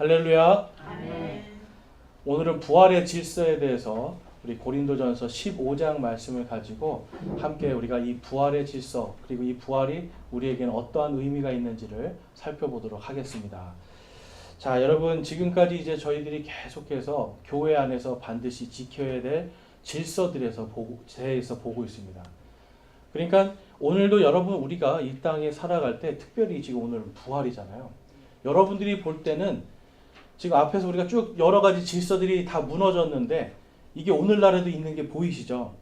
할렐루야. 아멘. 오늘은 부활의 질서에 대해서 우리 고린도전서 15장 말씀을 가지고 함께 우리가 이 부활의 질서 그리고 이 부활이 우리에게는 어떠한 의미가 있는지를 살펴보도록 하겠습니다. 자, 여러분 지금까지 이제 저희들이 계속해서 교회 안에서 반드시 지켜야 될 질서들에서 대해서 보고 있습니다. 그러니까 오늘도 여러분 우리가 이 땅에 살아갈 때 특별히 지금 오늘은 부활이잖아요. 여러분들이 볼 때는 지금 앞에서 우리가 쭉 여러 가지 질서들이 다 무너졌는데 이게 오늘날에도 있는 게 보이시죠?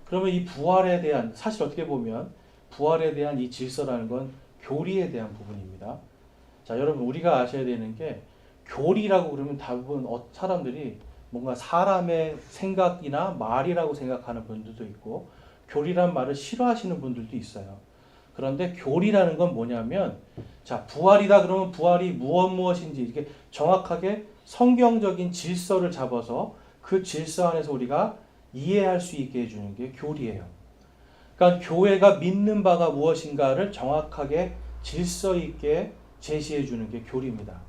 그러면 이 부활에 대한 사실 어떻게 보면 부활에 대한 이 질서라는 건 교리에 대한 부분입니다. 자, 여러분 우리가 아셔야 되는 게 교리라고 그러면 대부분 사람들이 뭔가 사람의 생각이나 말이라고 생각하는 분들도 있고 교리란 말을 싫어하시는 분들도 있어요. 그런데 교리라는 건 뭐냐면 자, 부활이다 그러면 부활이 무엇인지 이렇게 정확하게 성경적인 질서를 잡아서 그 질서 안에서 우리가 이해할 수 있게 해주는 게 교리예요. 그러니까 교회가 믿는 바가 무엇인가를 정확하게 질서 있게 제시해 주는 게 교리입니다.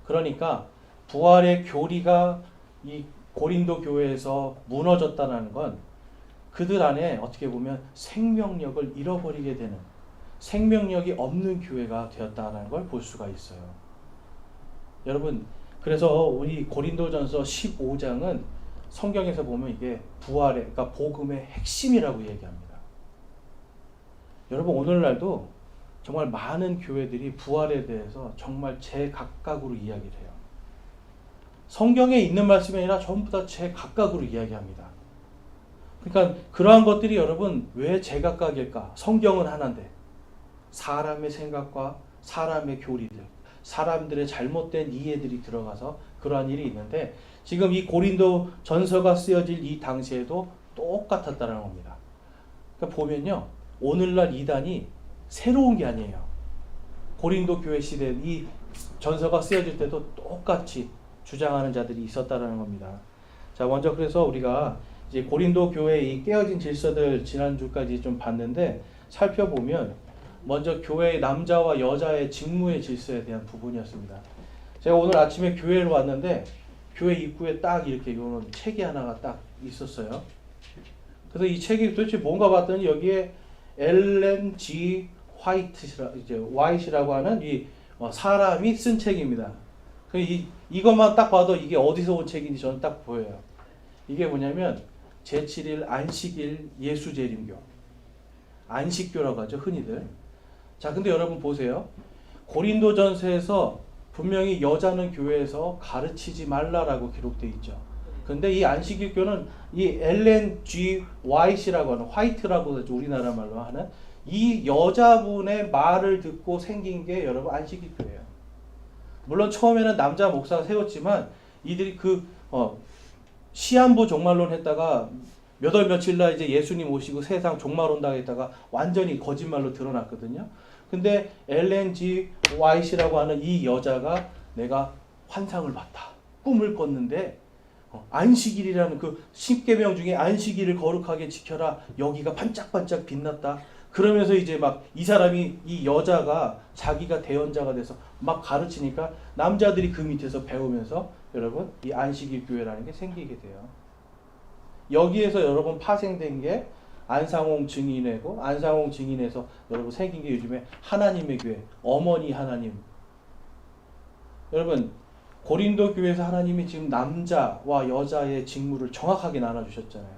그러니까 부활의 교리가 이 고린도 교회에서 무너졌다는 건 그들 안에 어떻게 보면 생명력을 잃어버리게 되는 생명력이 없는 교회가 되었다는 걸 볼 수가 있어요. 여러분, 그래서 우리 고린도전서 15장은 성경에서 보면 이게 부활의, 그러니까 복음의 핵심이라고 얘기합니다. 여러분, 오늘날도 정말 많은 교회들이 부활에 대해서 정말 제각각으로 이야기를 해요. 성경에 있는 말씀이 아니라 전부 다 제각각으로 이야기합니다. 그러니까 그러한 것들이 여러분 왜 제각각일까? 성경은 하나인데 사람의 생각과 사람의 교리들, 사람들의 잘못된 이해들이 들어가서 그러한 일이 있는데 지금 이 고린도 전서가 쓰여질 이 당시에도 똑같았다는 겁니다. 그러니까 보면요, 오늘날 이단이 새로운 게 아니에요. 고린도 교회 시대 이 전서가 쓰여질 때도 똑같이 주장하는 자들이 있었다는 겁니다. 자, 먼저 그래서 우리가 이제 고린도 교회의 이 깨어진 질서들 지난주까지 좀 봤는데 살펴보면 먼저 교회의 남자와 여자의 직무의 질서에 대한 부분이었습니다. 제가 오늘 아침에 교회로 왔는데 교회 입구에 딱 이렇게 이런 책이 하나가 딱 있었어요. 그래서 이 책이 도대체 뭔가 봤더니 여기에 엘렌 G 화이트라고 하는 이 사람이 쓴 책입니다. 이것만 딱 봐도 이게 어디서 온 책인지 저는 딱 보여요. 이게 뭐냐면 제7일 안식일 예수재림교, 안식교라고 하죠, 흔히들. 자, 근데 여러분 보세요. 고린도전서에서 분명히 여자는 교회에서 가르치지 말라라고 기록되어 있죠. 근데 이 안식일교는 이 엘렌 G 화이트라고 하는, 화이트라고 하죠, 우리나라 말로 하는 이 여자분의 말을 듣고 생긴 게 여러분 안식일교예요. 물론 처음에는 남자 목사가 세웠지만 이들이 시한부 종말론 했다가 몇 월 며칠 날 이제 예수님 오시고 세상 종말 온다고 했다가 완전히 거짓말로 드러났거든요. 근데 엘렌 G 화이트라고 하는 이 여자가 내가 환상을 봤다, 꿈을 꿨는데 안식일이라는 그 10계명 중에 안식일을 거룩하게 지켜라, 여기가 반짝반짝 빛났다. 그러면서 이제 막 이 사람이, 이 여자가 자기가 대언자가 돼서 막 가르치니까 남자들이 그 밑에서 배우면서 여러분 이 안식일 교회라는 게 생기게 돼요. 여기에서 여러분 파생된 게 안상홍 증인회고, 안상홍 증인에서 여러분 생긴 게 요즘에 하나님의 교회, 어머니 하나님. 여러분 고린도 교회에서 하나님이 지금 남자와 여자의 직무를 정확하게 나눠주셨잖아요.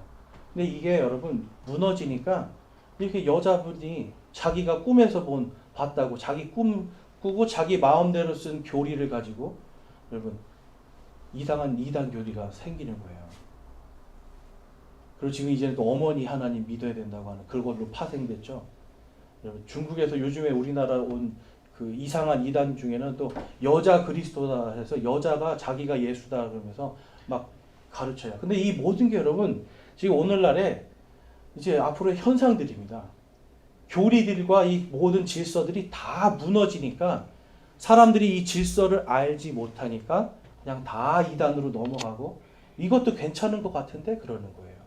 근데 이게 여러분 무너지니까 이렇게 여자분이 자기가 꿈에서 봤다고 자기 꿈 꾸고 자기 마음대로 쓴 교리를 가지고 여러분 이상한 이단 교리가 생기는 거예요. 그리고 지금 이제는 또 어머니 하나님 믿어야 된다고 하는 그걸로 파생됐죠. 여러분 중국에서 요즘에 우리나라 온 그 이상한 이단 중에는 또 여자 그리스도다 해서 여자가 자기가 예수다 그러면서 막 가르쳐요. 근데 이 모든 게 여러분 지금 오늘날에 이제 앞으로의 현상들입니다. 교리들과 이 모든 질서들이 다 무너지니까 사람들이 이 질서를 알지 못하니까 그냥 다 이단으로 넘어가고 이것도 괜찮은 것 같은데 그러는 거예요.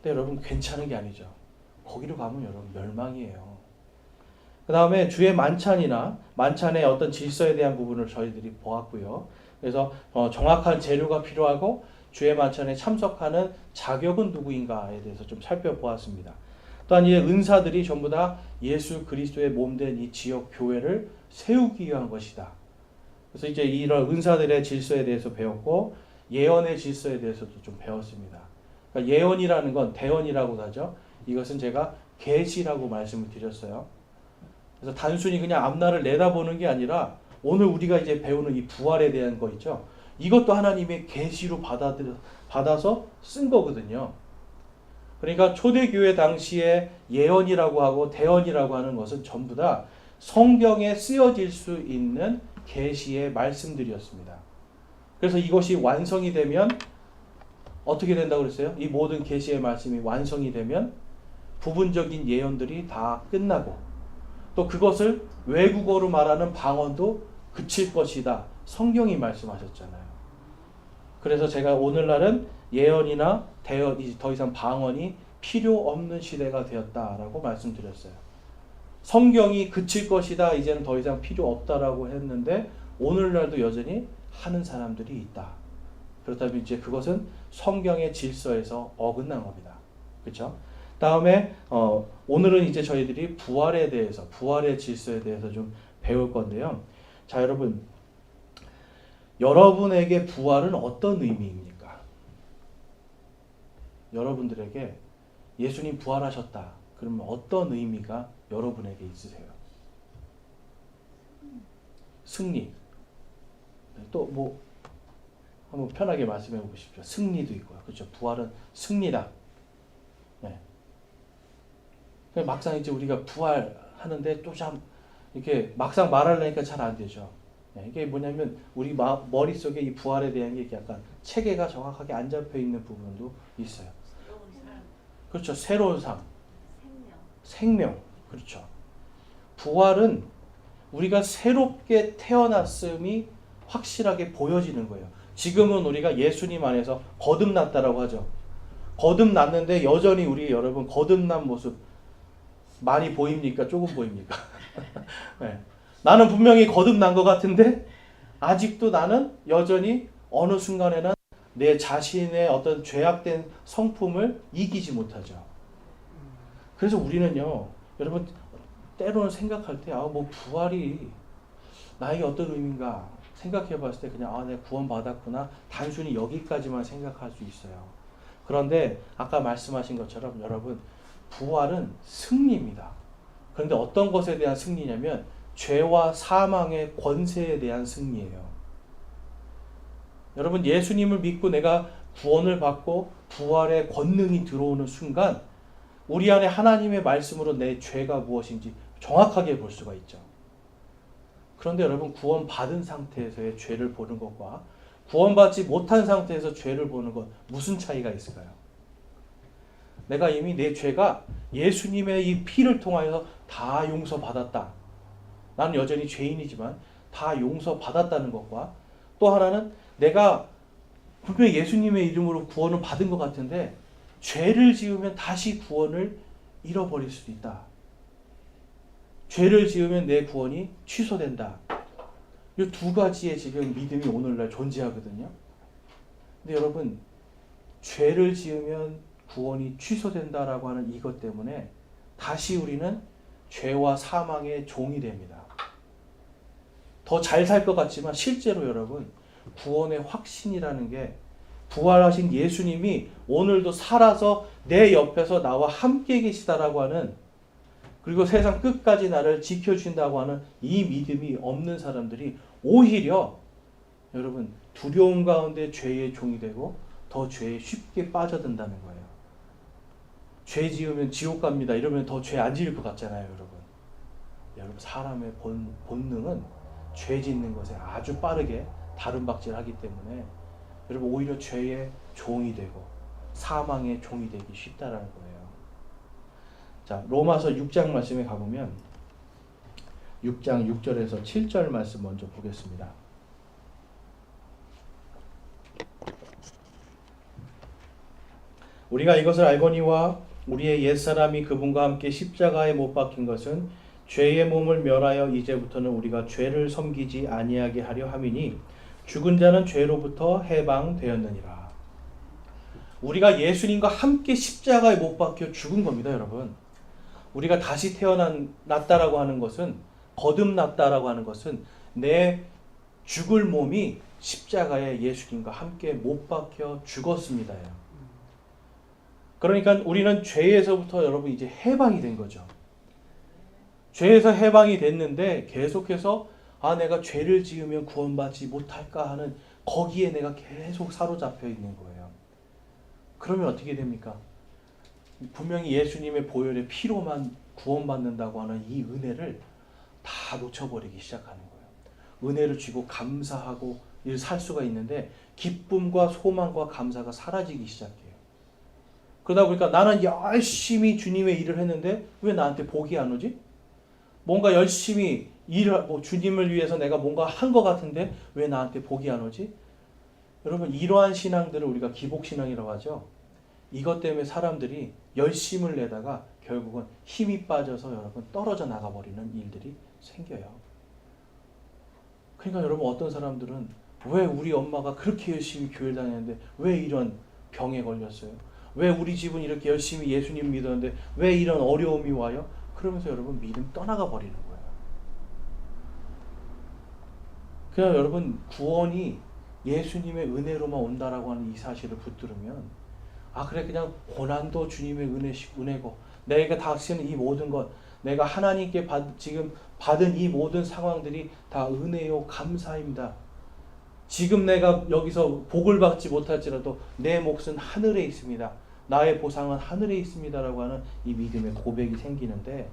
근데 여러분 괜찮은 게 아니죠. 거기로 가면 여러분 멸망이에요. 그 다음에 주의 만찬이나 만찬의 어떤 질서에 대한 부분을 저희들이 보았고요. 그래서 정확한 재료가 필요하고 주의 만찬에 참석하는 자격은 누구인가에 대해서 좀 살펴보았습니다. 또한 이 은사들이 전부 다 예수 그리스도의 몸된 이 지역 교회를 세우기 위한 것이다. 그래서 이제 이런 은사들의 질서에 대해서 배웠고 예언의 질서에 대해서도 좀 배웠습니다. 그러니까 예언이라는 건 대언이라고 하죠. 이것은 제가 계시라고 말씀을 드렸어요. 그래서 단순히 그냥 앞날을 내다보는 게 아니라 오늘 우리가 이제 배우는 이 부활에 대한 거 있죠. 이것도 하나님의 계시로 받아서 쓴 거거든요. 그러니까 초대교회 당시에 예언이라고 하고 대언이라고 하는 것은 전부 다 성경에 쓰여질 수 있는 계시의 말씀들이었습니다. 그래서 이것이 완성이 되면 어떻게 된다고 그랬어요? 이 모든 계시의 말씀이 완성이 되면 부분적인 예언들이 다 끝나고 또 그것을 외국어로 말하는 방언도 그칠 것이다. 성경이 말씀하셨잖아요. 그래서 제가 오늘날은 예언이나 대언이 더 이상 방언이 필요 없는 시대가 되었다라고 말씀드렸어요. 성경이 그칠 것이다. 이제는 더 이상 필요 없다라고 했는데 오늘날도 여전히 하는 사람들이 있다. 그렇다면 이제 그것은 성경의 질서에서 어긋난 겁니다. 그렇죠? 다음에 오늘은 이제 저희들이 부활에 대해서 부활의 질서에 대해서 좀 배울 건데요. 자, 여러분에게 부활은 어떤 의미입니까? 여러분들에게 예수님 부활하셨다. 그러면 어떤 의미가 여러분에게 있으세요? 승리. 또 뭐 한번 편하게 말씀해 보십시오. 승리도 있고요. 그렇죠? 부활은 승리다. 네. 막상 이제 우리가 부활하는데 또 참 이렇게 막상 말하려니까 잘 안 되죠. 네. 이게 뭐냐면 우리 머릿속에 이 부활에 대한 게 약간 체계가 정확하게 안 잡혀 있는 부분도 있어요. 그렇죠. 새로운 삶. 생명. 그렇죠. 부활은 우리가 새롭게 태어났음이 확실하게 보여지는 거예요. 지금은 우리가 예수님 안에서 거듭났다라고 하죠. 거듭났는데 여전히 우리 여러분 거듭난 모습 많이 보입니까? 조금 보입니까? 네. 나는 분명히 거듭난 것 같은데 아직도 나는 여전히 어느 순간에는 내 자신의 어떤 죄악된 성품을 이기지 못하죠. 그래서 우리는요, 여러분 때로는 생각할 때 뭐 부활이 나에게 어떤 의미인가 생각해 봤을 때 그냥 내가 구원 받았구나 단순히 여기까지만 생각할 수 있어요. 그런데 아까 말씀하신 것처럼 여러분 부활은 승리입니다. 그런데 어떤 것에 대한 승리냐면 죄와 사망의 권세에 대한 승리예요. 여러분 예수님을 믿고 내가 구원을 받고 부활의 권능이 들어오는 순간 우리 안에 하나님의 말씀으로 내 죄가 무엇인지 정확하게 볼 수가 있죠. 그런데 여러분 구원받은 상태에서의 죄를 보는 것과 구원받지 못한 상태에서 죄를 보는 것 무슨 차이가 있을까요? 내가 이미 내 죄가 예수님의 이 피를 통하여서 다 용서받았다. 나는 여전히 죄인이지만 다 용서받았다는 것과 또 하나는 내가 분명히 예수님의 이름으로 구원을 받은 것 같은데 죄를 지으면 다시 구원을 잃어버릴 수도 있다. 죄를 지으면 내 구원이 취소된다. 이 두 가지의 지금 믿음이 오늘날 존재하거든요. 근데 여러분 죄를 지으면 구원이 취소된다라고 하는 이것 때문에 다시 우리는 죄와 사망의 종이 됩니다. 더 잘 살 것 같지만 실제로 여러분 구원의 확신이라는 게 부활하신 예수님이 오늘도 살아서 내 옆에서 나와 함께 계시다라고 하는 그리고 세상 끝까지 나를 지켜준다고 하는 이 믿음이 없는 사람들이 오히려 여러분 두려움 가운데 죄의 종이 되고 더 죄에 쉽게 빠져든다는 거예요. 죄 지으면 지옥 갑니다. 이러면 더 죄 안 지을 것 같잖아요, 여러분. 여러분 사람의 본능은 죄 짓는 것에 아주 빠르게 다름박질하기 때문에 여러분 오히려 죄의 종이 되고 사망의 종이 되기 쉽다라는 거예요. 자, 로마서 6장 말씀에 가보면 6장 6절에서 7절 말씀 먼저 보겠습니다. 우리가 이것을 알거니와 우리의 옛사람이 그분과 함께 십자가에 못 박힌 것은 죄의 몸을 멸하여 이제부터는 우리가 죄를 섬기지 아니하게 하려 함이니 죽은 자는 죄로부터 해방되었느니라. 우리가 예수님과 함께 십자가에 못 박혀 죽은 겁니다, 여러분. 우리가 다시 태어났다라고 하는 것은, 거듭났다라고 하는 것은 내 죽을 몸이 십자가에 예수님과 함께 못 박혀 죽었습니다. 그러니까 우리는 죄에서부터 여러분 이제 해방이 된 거죠. 죄에서 해방이 됐는데 계속해서 내가 죄를 지으면 구원받지 못할까 하는 거기에 내가 계속 사로잡혀 있는 거예요. 그러면 어떻게 됩니까? 분명히 예수님의 보혈의 피로만 구원받는다고 하는 이 은혜를 다 놓쳐버리기 시작하는 거예요. 은혜를 주고 감사하고 살 수가 있는데 기쁨과 소망과 감사가 사라지기 시작해요. 그러다 보니까 나는 열심히 주님의 일을 했는데 왜 나한테 복이 안 오지? 뭔가 열심히 주님을 위해서 내가 뭔가 한 것 같은데 왜 나한테 복이 안 오지? 여러분, 이러한 신앙들을 우리가 기복신앙이라고 하죠. 이것 때문에 사람들이 열심을 내다가 결국은 힘이 빠져서 여러분 떨어져 나가버리는 일들이 생겨요. 그러니까 여러분, 어떤 사람들은 왜 우리 엄마가 그렇게 열심히 교회를 다녔는데 왜 이런 병에 걸렸어요? 왜 우리 집은 이렇게 열심히 예수님 믿었는데 왜 이런 어려움이 와요? 그러면서 여러분 믿음 떠나가 버리는 거예요. 그냥 여러분, 구원이 예수님의 은혜로만 온다라고 하는 이 사실을 붙들으면 그래, 그냥 고난도 주님의 은혜고 내가 다시는 이 모든 것, 내가 하나님께 지금 받은 이 모든 상황들이 다 은혜요 감사입니다. 지금 내가 여기서 복을 받지 못할지라도 내 몫은 하늘에 있습니다. 나의 보상은 하늘에 있습니다라고 하는 이 믿음의 고백이 생기는데,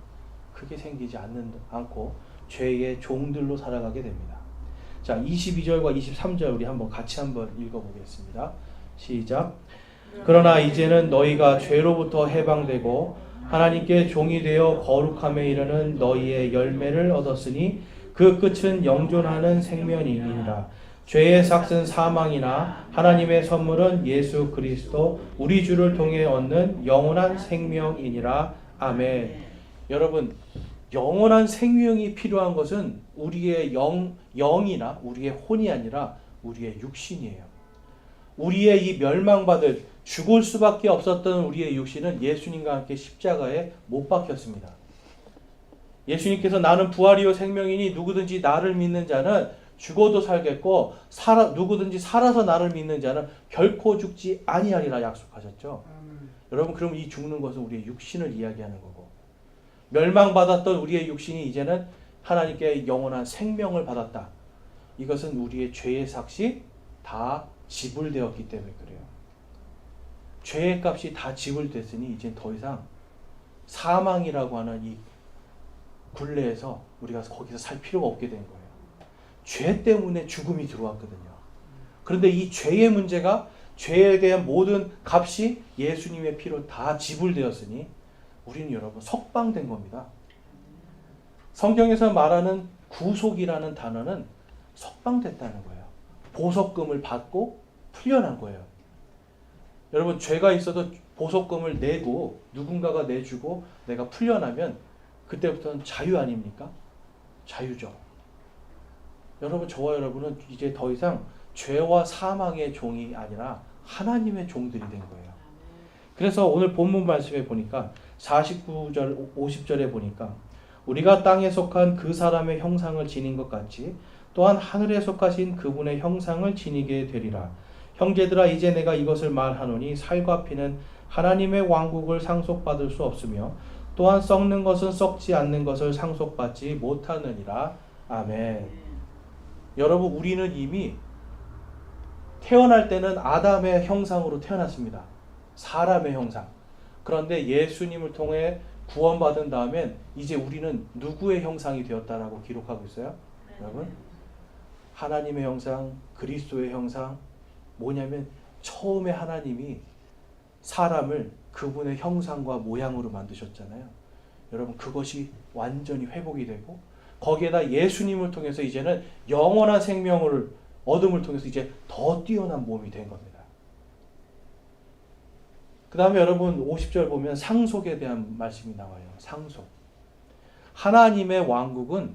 그게 생기지 않고 죄의 종들로 살아가게 됩니다. 자, 22절과 23절 우리 같이 한번 읽어보겠습니다. 시작. 그러나 이제는 너희가 죄로부터 해방되고 하나님께 종이 되어 거룩함에 이르는 너희의 열매를 얻었으니 그 끝은 영존하는 생명이니라. 죄의 삭은 사망이나 하나님의 선물은 예수 그리스도 우리 주를 통해 얻는 영원한 생명이니라. 아멘. 여러분, 영원한 생명이 필요한 것은 우리의 영이나 우리의 혼이 아니라 우리의 육신이에요. 우리의 이 멸망받을 죽을 수밖에 없었던 우리의 육신은 예수님과 함께 십자가에 못 박혔습니다. 예수님께서 나는 부활이요 생명이니 누구든지 나를 믿는 자는 죽어도 살겠고 누구든지 살아서 나를 믿는 자는 결코 죽지 아니하리라 약속하셨죠. 여러분, 그럼 이 죽는 것은 우리의 육신을 이야기하는 거고, 멸망받았던 우리의 육신이 이제는 하나님께 영원한 생명을 받았다. 이것은 우리의 죄의 삭이 다 지불되었기 때문에 그래요. 죄의 값이 다 지불됐으니 이제 더 이상 사망이라고 하는 이 굴레에서 우리가 거기서 살 필요가 없게 된 거예요. 죄 때문에 죽음이 들어왔거든요. 그런데 이 죄의 문제가, 죄에 대한 모든 값이 예수님의 피로 다 지불되었으니 우리는 여러분 석방된 겁니다. 성경에서 말하는 구속이라는 단어는 석방됐다는 거예요. 보석금을 받고 풀려난 거예요. 여러분, 죄가 있어도 보석금을 내고 누군가가 내주고 내가 풀려나면 그때부터는 자유 아닙니까? 자유죠. 여러분, 저와 여러분은 이제 더 이상 죄와 사망의 종이 아니라 하나님의 종들이 된 거예요. 그래서 오늘 본문 말씀에 보니까 49절 50절에 보니까 우리가 땅에 속한 그 사람의 형상을 지닌 것 같이 또한 하늘에 속하신 그분의 형상을 지니게 되리라. 형제들아, 이제 내가 이것을 말하노니 살과 피는 하나님의 왕국을 상속받을 수 없으며 또한 썩는 것은 썩지 않는 것을 상속받지 못하느니라. 아멘. 여러분, 우리는 이미 태어날 때는 아담의 형상으로 태어났습니다. 사람의 형상. 그런데 예수님을 통해 구원받은 다음엔 이제 우리는 누구의 형상이 되었다라고 기록하고 있어요? 여러분, 하나님의 형상, 그리스도의 형상. 뭐냐면 처음에 하나님이 사람을 그분의 형상과 모양으로 만드셨잖아요. 여러분, 그것이 완전히 회복이 되고 거기에다 예수님을 통해서 이제는 영원한 생명을 얻음을 통해서 이제 더 뛰어난 몸이 된 겁니다. 그 다음에 여러분 50절 보면 상속에 대한 말씀이 나와요. 상속. 하나님의 왕국은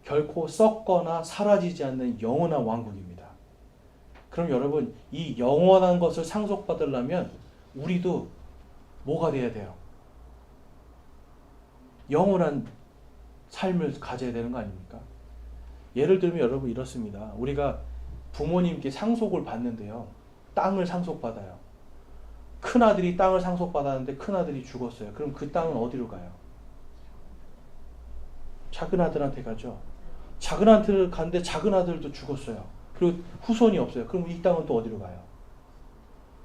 결코 썩거나 사라지지 않는 영원한 왕국입니다. 그럼 여러분, 이 영원한 것을 상속받으려면 우리도 뭐가 돼야 돼요? 영원한 삶을 가져야 되는 거 아닙니까? 예를 들면 여러분 이렇습니다. 우리가 부모님께 상속을 받는데요. 땅을 상속받아요. 큰아들이 땅을 상속받았는데 큰아들이 죽었어요. 그럼 그 땅은 어디로 가요? 작은아들한테 가죠. 작은아들 갔는데 작은아들도 죽었어요. 그리고 후손이 없어요. 그럼 이 땅은 또 어디로 가요?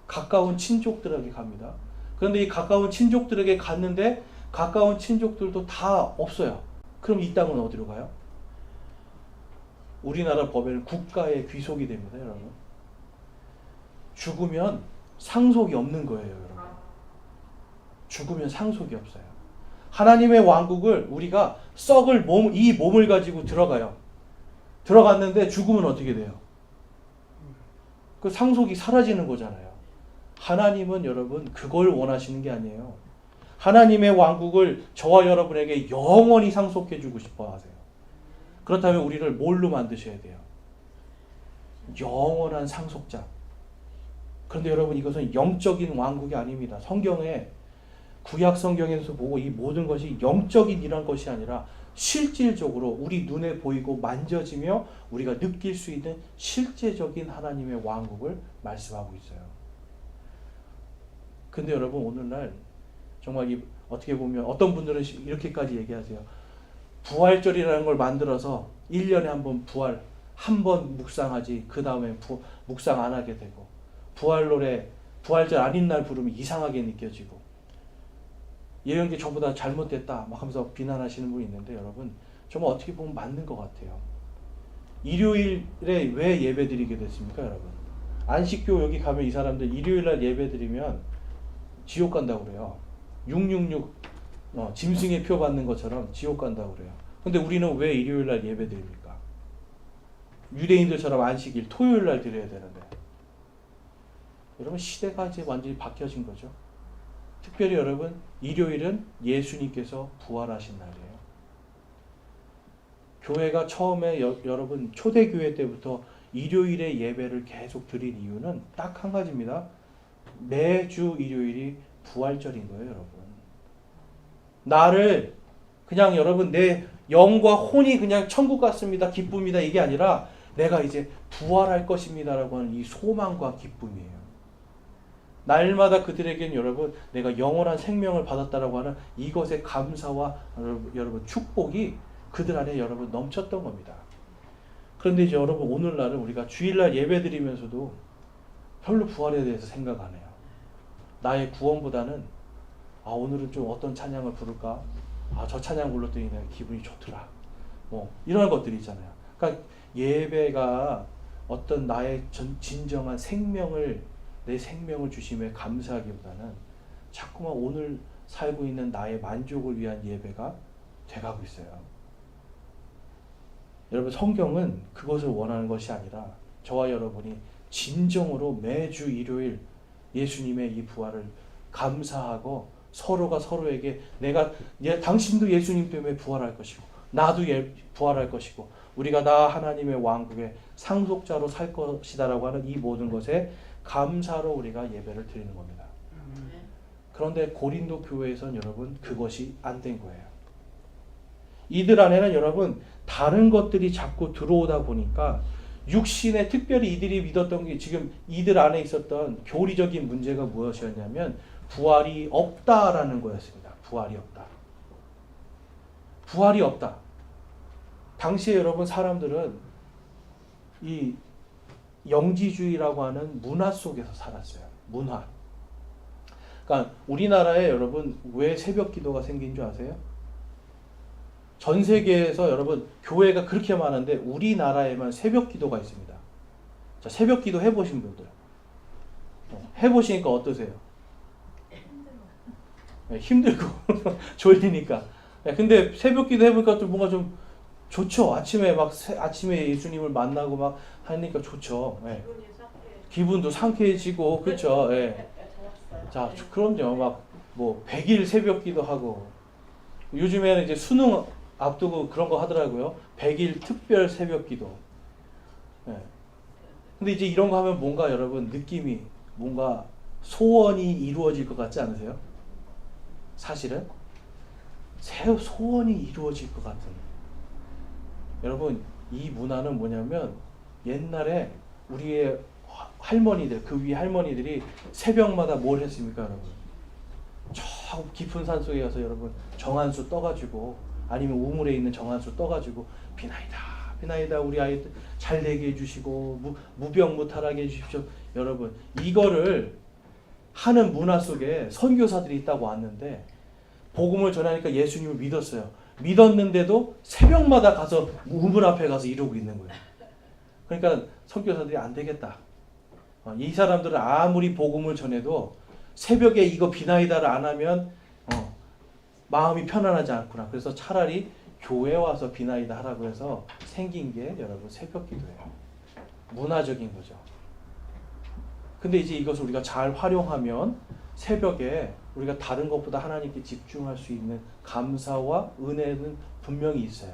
가까운 친족들에게 갑니다. 그런데 이 가까운 친족들에게 갔는데 가까운 친족들도 다 없어요. 그럼 이 땅은 어디로 가요? 우리나라 법에는 국가의 귀속이 됩니다, 여러분. 죽으면 상속이 없는 거예요, 여러분. 죽으면 상속이 없어요. 하나님의 왕국을 우리가 썩을 이 몸을 가지고 들어가요. 들어갔는데 죽으면 어떻게 돼요? 그 상속이 사라지는 거잖아요. 하나님은 여러분 그걸 원하시는 게 아니에요. 하나님의 왕국을 저와 여러분에게 영원히 상속해 주고 싶어 하세요. 그렇다면 우리를 뭘로 만드셔야 돼요? 영원한 상속자. 그런데 여러분 이것은 영적인 왕국이 아닙니다. 성경에 구약 성경에서 보고 이 모든 것이 영적인 이런 것이 아니라 실질적으로 우리 눈에 보이고 만져지며 우리가 느낄 수 있는 실제적인 하나님의 왕국을 말씀하고 있어요. 근데 여러분 오늘날 정말 어떻게 보면 어떤 분들은 이렇게까지 얘기하세요. 부활절이라는 걸 만들어서 1년에 한 번 부활 한 번 묵상하지 그 다음에 묵상 안 하게 되고 부활 노래 부활절 아닌 날 부르면 이상하게 느껴지고 이런 게 전부 다 잘못됐다 막 하면서 비난하시는 분이 있는데 여러분 정말 어떻게 보면 맞는 것 같아요. 일요일에 왜 예배 드리게 됐습니까 여러분? 안식교 여기 가면 이 사람들 일요일날 예배 드리면 지옥 간다고 그래요. 666 짐승의 표 받는 것처럼 지옥 간다고 그래요. 근데 우리는 왜 일요일날 예배 드립니까? 유대인들처럼 안식일 토요일날 드려야 되는데 여러분 시대가 이제 완전히 바뀌어진 거죠. 특별히 여러분 일요일은 예수님께서 부활하신 날이에요. 교회가 처음에 여러분 초대교회 때부터 일요일에 예배를 계속 드린 이유는 딱 한 가지입니다. 매주 일요일이 부활절인 거예요, 여러분. 나를 그냥 여러분 내 영과 혼이 그냥 천국 같습니다. 기쁨이다. 이게 아니라 내가 이제 부활할 것입니다라고 하는 이 소망과 기쁨이에요. 날마다 그들에겐 여러분 내가 영원한 생명을 받았다라고 하는 이것의 감사와 여러분 축복이 그들 안에 여러분 넘쳤던 겁니다. 그런데 이제 여러분 오늘날은 우리가 주일날 예배드리면서도 별로 부활에 대해서 생각 안 해요. 나의 구원보다는 오늘은 좀 어떤 찬양을 부를까? 저 찬양 불렀더니 내가 기분이 좋더라. 뭐 이런 것들이 있잖아요. 그러니까 예배가 어떤 나의 진정한 내 생명을 주심에 감사하기보다는 자꾸만 오늘 살고 있는 나의 만족을 위한 예배가 돼가고 있어요. 여러분 성경은 그것을 원하는 것이 아니라 저와 여러분이 진정으로 매주 일요일 예수님의 이 부활을 감사하고 서로가 서로에게 당신도 예수님 때문에 부활할 것이고 나도 부활할 것이고 우리가 나 하나님의 왕국의 상속자로 살 것이다라고 하는 이 모든 것에 감사로 우리가 예배를 드리는 겁니다. 그런데 고린도 교회에서는 여러분 그것이 안 된 거예요. 이들 안에는 여러분 다른 것들이 자꾸 들어오다 보니까 육신에 특별히 이들이 믿었던 게 지금 이들 안에 있었던 교리적인 문제가 무엇이었냐면 부활이 없다라는 거였습니다. 부활이 없다. 부활이 없다. 당시에 여러분 사람들은 이 영지주의라고 하는 문화 속에서 살았어요. 문화. 그러니까 우리나라에 여러분 왜 새벽 기도가 생긴 줄 아세요? 전 세계에서 여러분 교회가 그렇게 많은데 우리나라에만 새벽 기도가 있습니다. 자, 새벽 기도 해보신 분들 해보시니까 어떠세요? 힘들고 졸리니까. 근데 새벽 기도 해보니까 좀 뭔가 좀 좋죠. 아침에 예수님을 만나고 막 하니까 좋죠. 네. 기분도 상쾌해지고 그렇죠. 네. 자, 그럼요. 막 뭐 100일 새벽 기도 하고 요즘에는 이제 수능 앞두고 그런 거 하더라고요. 100일 특별 새벽 기도. 예. 근데 이제 이런 거 하면 뭔가 여러분 느낌이 뭔가 소원이 이루어질 것 같지 않으세요? 사실은 소원이 이루어질 것 같은. 여러분 이 문화는 뭐냐면 옛날에 우리의 할머니들, 그 위 할머니들이 새벽마다 뭘 했습니까, 여러분? 저 깊은 산 속에 가서 여러분 정한수 떠가지고, 아니면 우물에 있는 정한수 떠가지고, 비나이다 비나이다 우리 아이들 잘 되게 해주시고 무병무탈하게 해주십시오. 여러분 이거를 하는 문화 속에 선교사들이 있다고 왔는데, 복음을 전하니까 예수님을 믿었어요. 믿었는데도 새벽마다 가서 우물 앞에 가서 이러고 있는 거예요. 그러니까 선교사들이 안 되겠다. 이 사람들은 아무리 복음을 전해도 새벽에 이거 비나이다를 안 하면 마음이 편안하지 않구나. 그래서 차라리 교회 와서 비나이다 하라고 해서 생긴 게 여러분 새벽 기도예요. 문화적인 거죠. 근데 이제 이것을 우리가 잘 활용하면 새벽에 우리가 다른 것보다 하나님께 집중할 수 있는 감사와 은혜는 분명히 있어요.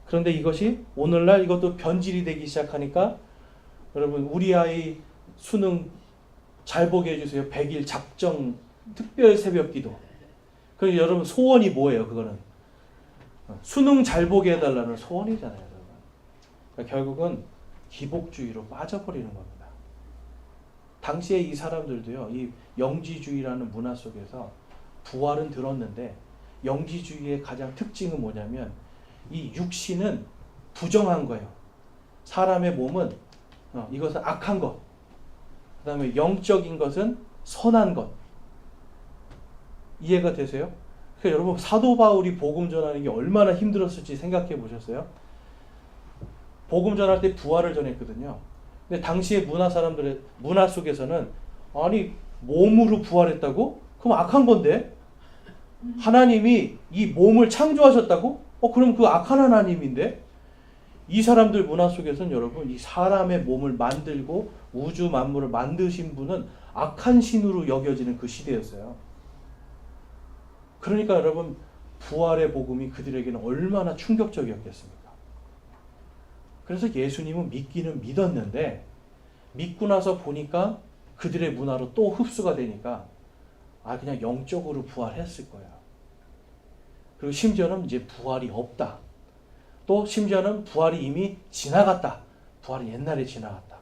그런데 이것이 오늘날 이것도 변질이 되기 시작하니까, 여러분 우리 아이 수능 잘 보게 해주세요. 100일 작정 특별 새벽 기도. 그럼 여러분 소원이 뭐예요? 그거는 수능 잘 보게 해달라는 소원이잖아요, 여러분. 그러니까 결국은 기복주의로 빠져버리는 겁니다. 당시에 이 사람들도요, 이 영지주의라는 문화 속에서 부활은 들었는데, 영지주의의 가장 특징은 뭐냐면 이 육신은 부정한 거예요. 사람의 몸은 이것은 악한 것, 그 다음에 영적인 것은 선한 것. 이해가 되세요? 그러니까 여러분 사도 바울이 복음 전하는 게 얼마나 힘들었을지 생각해 보셨어요? 복음 전할 때 부활을 전했거든요. 근데 당시의 사람들의 문화 속에서는, 아니 몸으로 부활했다고? 그럼 악한 건데? 하나님이 이 몸을 창조하셨다고? 그럼 그 악한 하나님인데? 이 사람들 문화 속에서는 여러분 이 사람의 몸을 만들고 우주 만물을 만드신 분은 악한 신으로 여겨지는 그 시대였어요. 그러니까 여러분 부활의 복음이 그들에게는 얼마나 충격적이었겠습니까? 그래서 예수님은 믿기는 믿었는데, 믿고 나서 보니까 그들의 문화로 또 흡수가 되니까 그냥 영적으로 부활했을 거야. 그리고 심지어는 이제 부활이 없다. 또 심지어는 부활이 이미 지나갔다. 부활이 옛날에 지나갔다.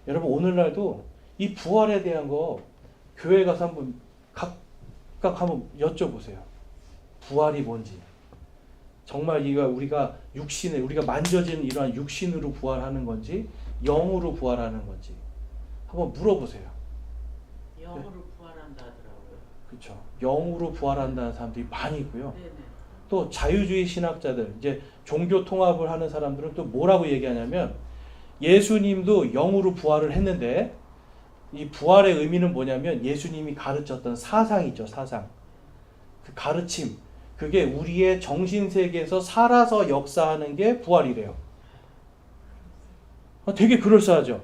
여러분 오늘날도 이 부활에 대한 거 교회 가서 한번 각각 한번 여쭤보세요. 부활이 뭔지. 정말 우리가 우리가 만져진 이러한 육신으로 부활하는 건지 영으로 부활하는 건지 한번 물어보세요. 영으로 부활한다 하더라고요. 그렇죠. 영으로 부활한다는 사람들이 많이 있고요. 네네. 또 자유주의 신학자들, 이제 종교 통합을 하는 사람들은 또 뭐라고 얘기하냐면, 예수님도 영으로 부활을 했는데 이 부활의 의미는 뭐냐면 예수님이 가르쳤던 사상이죠. 사상. 그 가르침. 그게 우리의 정신세계에서 살아서 역사하는 게 부활이래요. 되게 그럴싸하죠.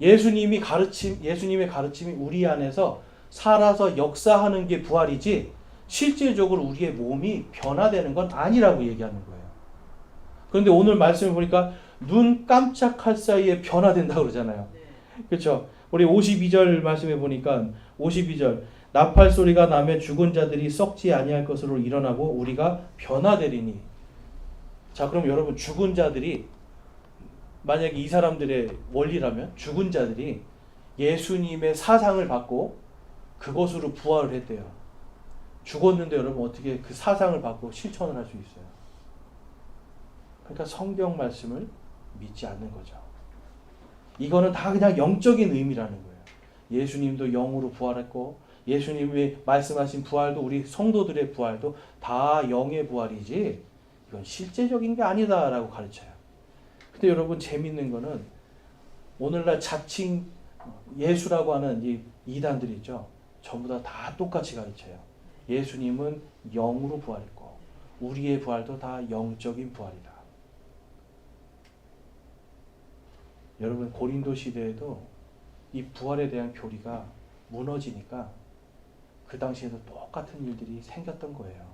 예수님의 가르침이 우리 안에서 살아서 역사하는 게 부활이지, 실제적으로 우리의 몸이 변화되는 건 아니라고 얘기하는 거예요. 그런데 오늘 말씀을 보니까 눈 깜짝할 사이에 변화된다고 그러잖아요. 네. 그렇죠? 우리 52절 말씀해 보니까 52절 나팔 소리가 나면 죽은 자들이 썩지 아니할 것으로 일어나고 우리가 변화되리니. 자, 그럼 여러분 죽은 자들이, 만약에 이 사람들의 원리라면 죽은 자들이 예수님의 사상을 받고 그것으로 부활을 했대요. 죽었는데 여러분 어떻게 그 사상을 받고 실천을 할 수 있어요? 그러니까 성경 말씀을 믿지 않는 거죠. 이거는 다 그냥 영적인 의미라는 거예요. 예수님도 영으로 부활했고, 예수님이 말씀하신 부활도, 우리 성도들의 부활도 다 영의 부활이지 이건 실제적인 게 아니다라고 가르쳐요. 근데 여러분 재밌는 거는 오늘날 자칭 예수라고 하는 이 이단들 있죠. 전부 다 똑같이 가르쳐요. 예수님은 영으로 부활했고 우리의 부활도 다 영적인 부활이다. 여러분 고린도 시대에도 이 부활에 대한 교리가 무너지니까 그 당시에도 똑같은 일들이 생겼던 거예요.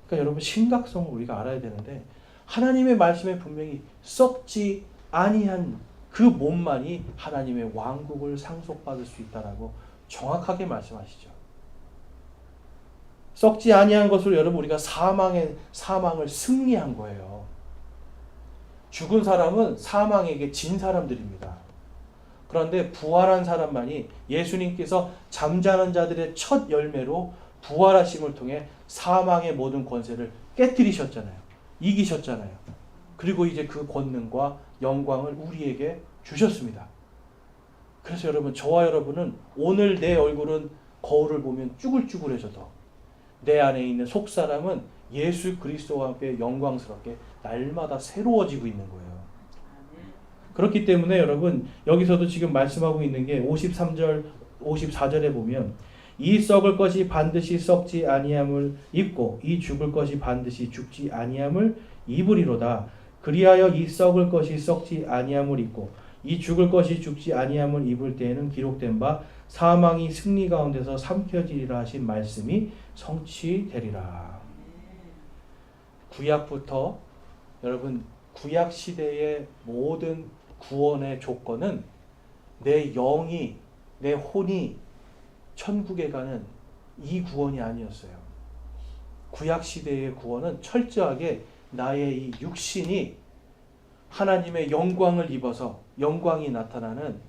그러니까 여러분 심각성을 우리가 알아야 되는데 하나님의 말씀에 분명히 썩지 아니한 그 몸만이 하나님의 왕국을 상속받을 수 있다라고 정확하게 말씀하시죠. 썩지 아니한 것으로 여러분 우리가 사망을 승리한 거예요. 죽은 사람은 사망에게 진 사람들입니다. 그런데 부활한 사람만이 예수님께서 잠자는 자들의 첫 열매로 부활하심을 통해 사망의 모든 권세를 깨뜨리셨잖아요. 이기셨잖아요. 그리고 이제 그 권능과 영광을 우리에게 주셨습니다. 그래서 여러분, 저와 여러분은 오늘 내 얼굴은 거울을 보면 쭈글쭈글해져도 내 안에 있는 속사람은 예수 그리스도와 함께 영광스럽게 날마다 새로워지고 있는 거예요. 그렇기 때문에 여러분, 여기서도 지금 말씀하고 있는 게 53절, 54절에 보면 이 썩을 것이 반드시 썩지 아니함을 입고 이 죽을 것이 반드시 죽지 아니함을 입으리로다. 그리하여 이 썩을 것이 썩지 아니함을 입고 이 죽을 것이 죽지 아니함을 입을 때에는 기록된 바 사망이 승리 가운데서 삼켜지리라 하신 말씀이 성취되리라. 구약부터 여러분, 구약 시대의 모든 구원의 조건은 내 영이, 내 혼이 천국에 가는 이 구원이 아니었어요. 구약 시대의 구원은 철저하게 나의 이 육신이 하나님의 영광을 입어서 영광이 나타나는,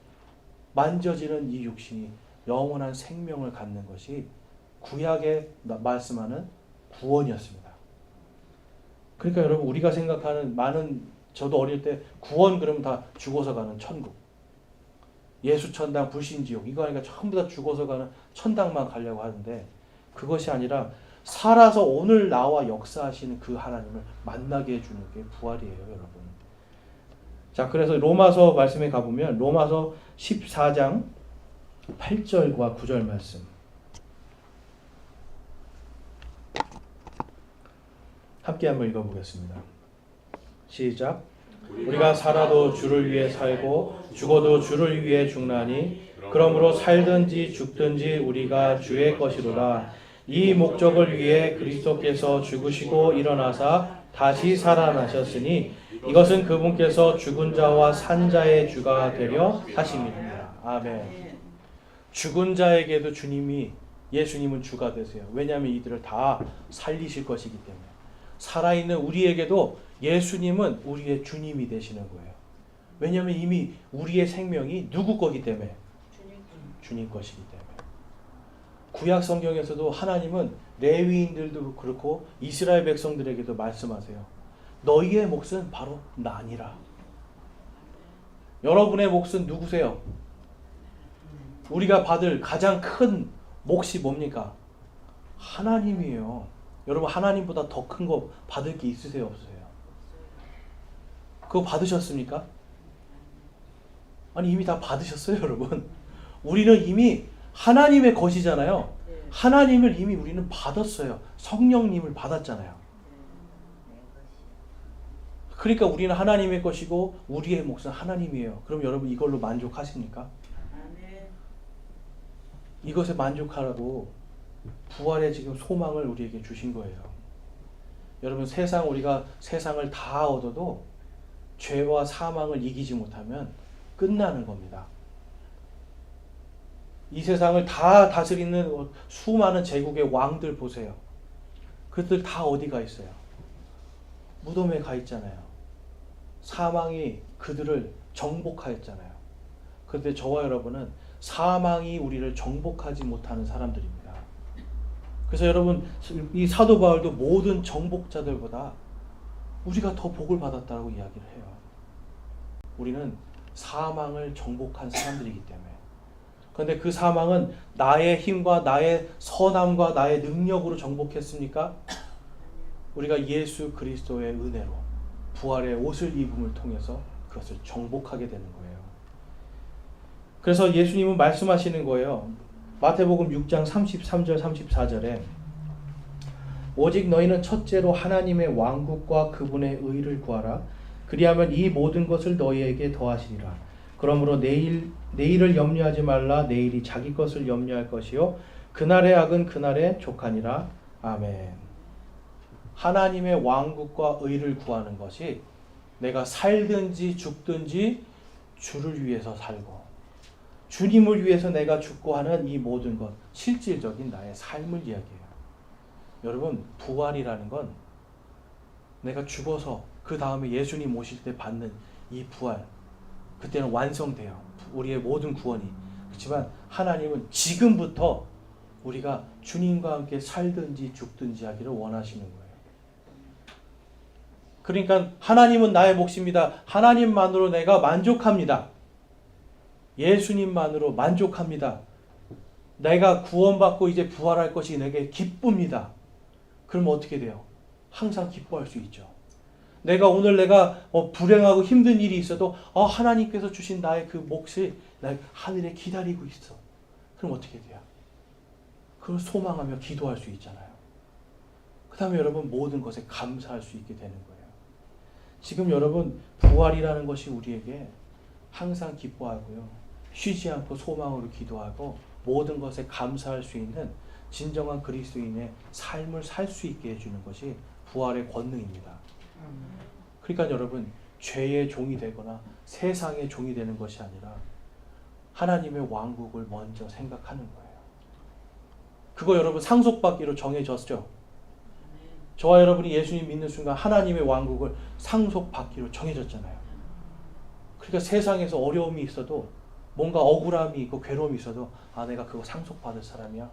만져지는 이 육신이 영원한 생명을 갖는 것이 구약에 말씀하는 구원이었습니다. 그러니까 여러분, 우리가 생각하는 저도 어릴 때 구원 그러면 다 죽어서 가는 천국, 예수천당, 불신지옥, 이거 하니까 전부 다 죽어서 가는 천당만 가려고 하는데, 그것이 아니라 살아서 오늘 나와 역사하시는 그 하나님을 만나게 해주는 게 부활이에요, 여러분. 자, 그래서 로마서 말씀에 가보면 로마서 14장 8절과 9절 말씀, 함께 한번 읽어보겠습니다. 시작. 우리가 살아도 주를 위해 살고 죽어도 주를 위해 죽나니 그러므로 살든지 죽든지 우리가 주의 것이로라. 이 목적을 위해 그리스도께서 죽으시고 일어나사 다시 살아나셨으니 이것은 그분께서 죽은 자와 산 자의 주가 되려 하심이니라. 아멘. 죽은 자에게도 예수님은 주가 되세요. 왜냐하면 이들을 다 살리실 것이기 때문에. 살아있는 우리에게도 예수님은 우리의 주님이 되시는 거예요. 왜냐하면 이미 우리의 생명이 누구 거기 때문에? 주님 것이기 때문에. 구약 성경에서도 하나님은 레위인들도 그렇고 이스라엘 백성들에게도 말씀하세요. 너희의 몫은 바로 나니라. 여러분의 몫은 누구세요? 우리가 받을 가장 큰 몫이 뭡니까? 하나님이에요. 여러분, 하나님보다 더 큰 거 받을 게 있으세요, 없으세요? 그거 받으셨습니까? 아니, 이미 다 받으셨어요, 여러분. 우리는 이미 하나님의 것이잖아요. 하나님을 이미 우리는 받았어요. 성령님을 받았잖아요. 그러니까 우리는 하나님의 것이고 우리의 몫은 하나님이에요. 그럼 여러분, 이걸로 만족하십니까? 이것에 만족하라고 부활의 지금 소망을 우리에게 주신 거예요. 여러분, 우리가 세상을 다 얻어도 죄와 사망을 이기지 못하면 끝나는 겁니다. 이 세상을 다 다스리는 수많은 제국의 왕들 보세요. 그들 다 어디가 있어요? 무덤에 가 있잖아요. 사망이 그들을 정복하였잖아요. 그런데 저와 여러분은 사망이 우리를 정복하지 못하는 사람들입니다. 그래서 여러분, 이 사도 바울도 모든 정복자들보다 우리가 더 복을 받았다고 이야기를 해요. 우리는 사망을 정복한 사람들이기 때문에. 그런데 그 사망은 나의 힘과 나의 선함과 나의 능력으로 정복했습니까? 우리가 예수 그리스도의 은혜로 부활의 옷을 입음을 통해서 그것을 정복하게 되는 거예요. 그래서 예수님은 말씀하시는 거예요. 마태복음 6장 33절 34절에 오직 너희는 첫째로 하나님의 왕국과 그분의 의를 구하라. 그리하면 이 모든 것을 너희에게 더하시리라. 그러므로 내일을 염려하지 말라. 내일이 자기 것을 염려할 것이요 그날의 악은 그날에 족하니라. 아멘. 하나님의 왕국과 의를 구하는 것이 내가 살든지 죽든지 주를 위해서 살고 주님을 위해서 내가 죽고 하는 이 모든 것, 실질적인 나의 삶을 이야기해요. 여러분, 부활이라는 건 내가 죽어서 그 다음에 예수님 오실 때 받는 이 부활, 그때는 완성돼요. 우리의 모든 구원이. 그렇지만 하나님은 지금부터 우리가 주님과 함께 살든지 죽든지 하기를 원하시는 거예요. 그러니까 하나님은 나의 몫입니다. 하나님만으로 내가 만족합니다. 예수님만으로 만족합니다. 내가 구원받고 이제 부활할 것이 내게 기쁩니다. 그럼 어떻게 돼요? 항상 기뻐할 수 있죠. 내가 오늘 불행하고 힘든 일이 있어도 하나님께서 주신 나의 그 몫이 나 하늘에 기다리고 있어. 그럼 어떻게 돼요? 그걸 소망하며 기도할 수 있잖아요. 그 다음에 여러분 모든 것에 감사할 수 있게 되는 거예요. 지금 여러분 부활이라는 것이 우리에게 항상 기뻐하고요. 쉬지 않고 소망으로 기도하고 모든 것에 감사할 수 있는 진정한 그리스도인의 삶을 살 수 있게 해주는 것이 부활의 권능입니다. 그러니까 여러분 죄의 종이 되거나 세상의 종이 되는 것이 아니라 하나님의 왕국을 먼저 생각하는 거예요. 그거 여러분 상속받기로 정해졌죠. 저와 여러분이 예수님 믿는 순간 하나님의 왕국을 상속받기로 정해졌잖아요. 그러니까 세상에서 어려움이 있어도 뭔가 억울함이 있고 괴로움이 있어도 내가 그거 상속받을 사람이야.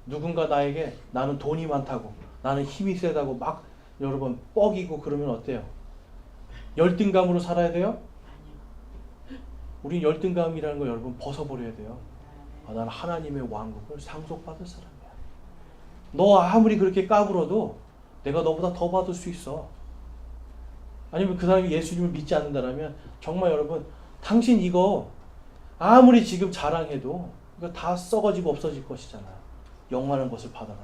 누군가 나에게 나는 돈이 많다고 나는 힘이 세다고 막 여러분 뻐기고 그러면 어때요? 열등감으로 살아야 돼요? 우린 열등감이라는 거 여러분 벗어버려야 돼요. 나는 하나님의 왕국을 상속받을 사람이야. 너 아무리 그렇게 까불어도 내가 너보다 더 받을 수 있어. 아니면 그 사람이 예수님을 믿지 않는다면 정말 여러분 당신 이거 아무리 지금 자랑해도 이거 다 썩어지고 없어질 것이잖아. 영원한 것을 받아라.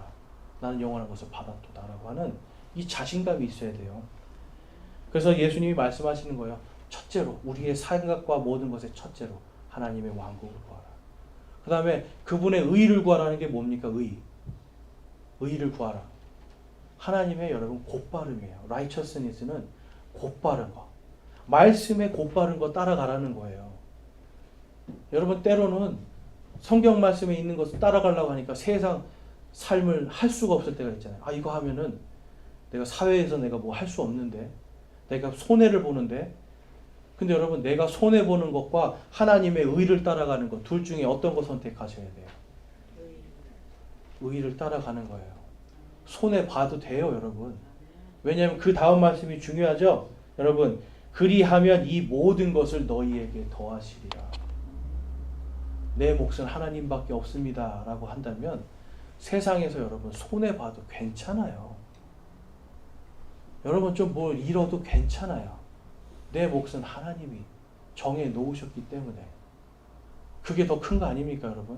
나는 영원한 것을 받았도다라고 하는 이 자신감이 있어야 돼요. 그래서 예수님이 말씀하시는 거예요. 첫째로 우리의 생각과 모든 것의 첫째로 하나님의 왕국을 구하라. 그 다음에 그분의 의를 구하라는 게 뭡니까? 의를 구하라. 하나님의 여러분 곧바름이에요. righteousness는 곧바른 거. 말씀에 곧바른 거 따라가라는 거예요. 여러분 때로는 성경 말씀에 있는 것을 따라가려고 하니까 세상 삶을 할 수가 없을 때가 있잖아요. 이거 하면은 내가 사회에서 내가 뭐 할 수 없는데 내가 손해를 보는데 근데 여러분 내가 손해보는 것과 하나님의 의를 따라가는 것 둘 중에 어떤 거 선택하셔야 돼요? 의를 따라가는 거예요. 손해봐도 돼요 여러분. 왜냐하면 그 다음 말씀이 중요하죠. 여러분 그리하면 이 모든 것을 너희에게 더하시리라. 내 몫은 하나님밖에 없습니다 라고 한다면 세상에서 여러분 손해봐도 괜찮아요. 여러분 좀 뭘 잃어도 괜찮아요. 내 몫은 하나님이 정해 놓으셨기 때문에 그게 더 큰 거 아닙니까 여러분?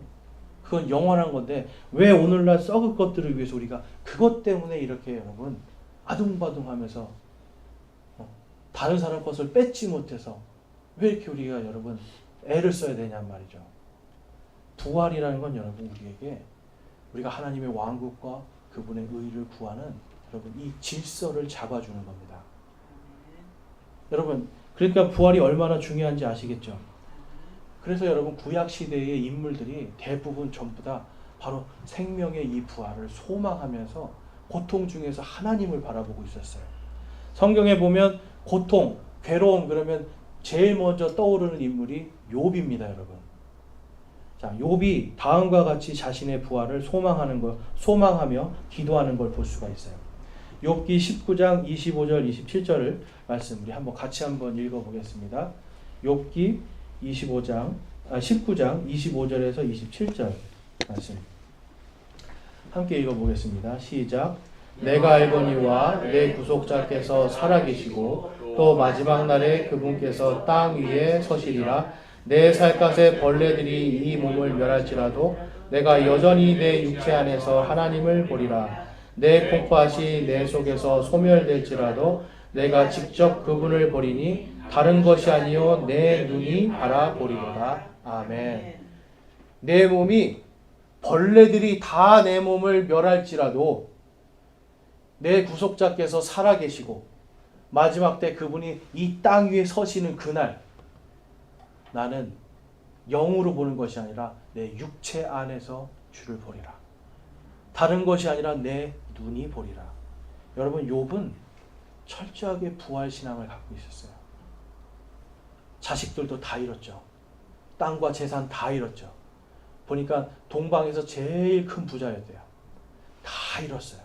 그건 영원한 건데 왜 오늘날 썩을 것들을 위해서 우리가 그것 때문에 이렇게 여러분 아둥바둥하면서 다른 사람 것을 뺏지 못해서 왜 이렇게 우리가 여러분 애를 써야 되냔 말이죠. 부활이라는 건 여러분 우리가 하나님의 왕국과 그분의 의를 구하는 여러분 이 질서를 잡아주는 겁니다. 여러분 그러니까 부활이 얼마나 중요한지 아시겠죠? 그래서 여러분 구약 시대의 인물들이 대부분 전부 다 바로 생명의 이 부활을 소망하면서 고통 중에서 하나님을 바라보고 있었어요. 성경에 보면 고통, 괴로움 그러면 제일 먼저 떠오르는 인물이 욥입니다, 여러분. 자, 욥이 다음과 같이 자신의 부활을 소망하며 기도하는 걸 볼 수가 있어요. 욥기 19장 25절 27절을 말씀 우리 같이 한번 읽어보겠습니다. 욥기 19장 25절에서 27절 말씀 함께 읽어보겠습니다. 시작. 내가 알거니와 내 구속자께서 살아계시고 또 마지막 날에 그분께서 땅 위에 서시리라. 내 살갗의 벌레들이 이 몸을 멸할지라도 내가 여전히 내 육체 안에서 하나님을 보리라. 내 콩팥이 내 속에서 소멸될지라도 내가 직접 그분을 보리니 다른 것이 아니요 내 눈이 바라보리로다. 아멘. 내 몸이 벌레들이 다 내 몸을 멸할지라도 내 구속자께서 살아계시고 마지막 때 그분이 이 땅 위에 서시는 그날 나는 영으로 보는 것이 아니라 내 육체 안에서 주를 보리라. 다른 것이 아니라 내 눈이 보리라. 여러분, 욥은 철저하게 부활신앙을 갖고 있었어요. 자식들도 다 잃었죠. 땅과 재산 다 잃었죠. 보니까 동방에서 제일 큰 부자였대요. 다 잃었어요.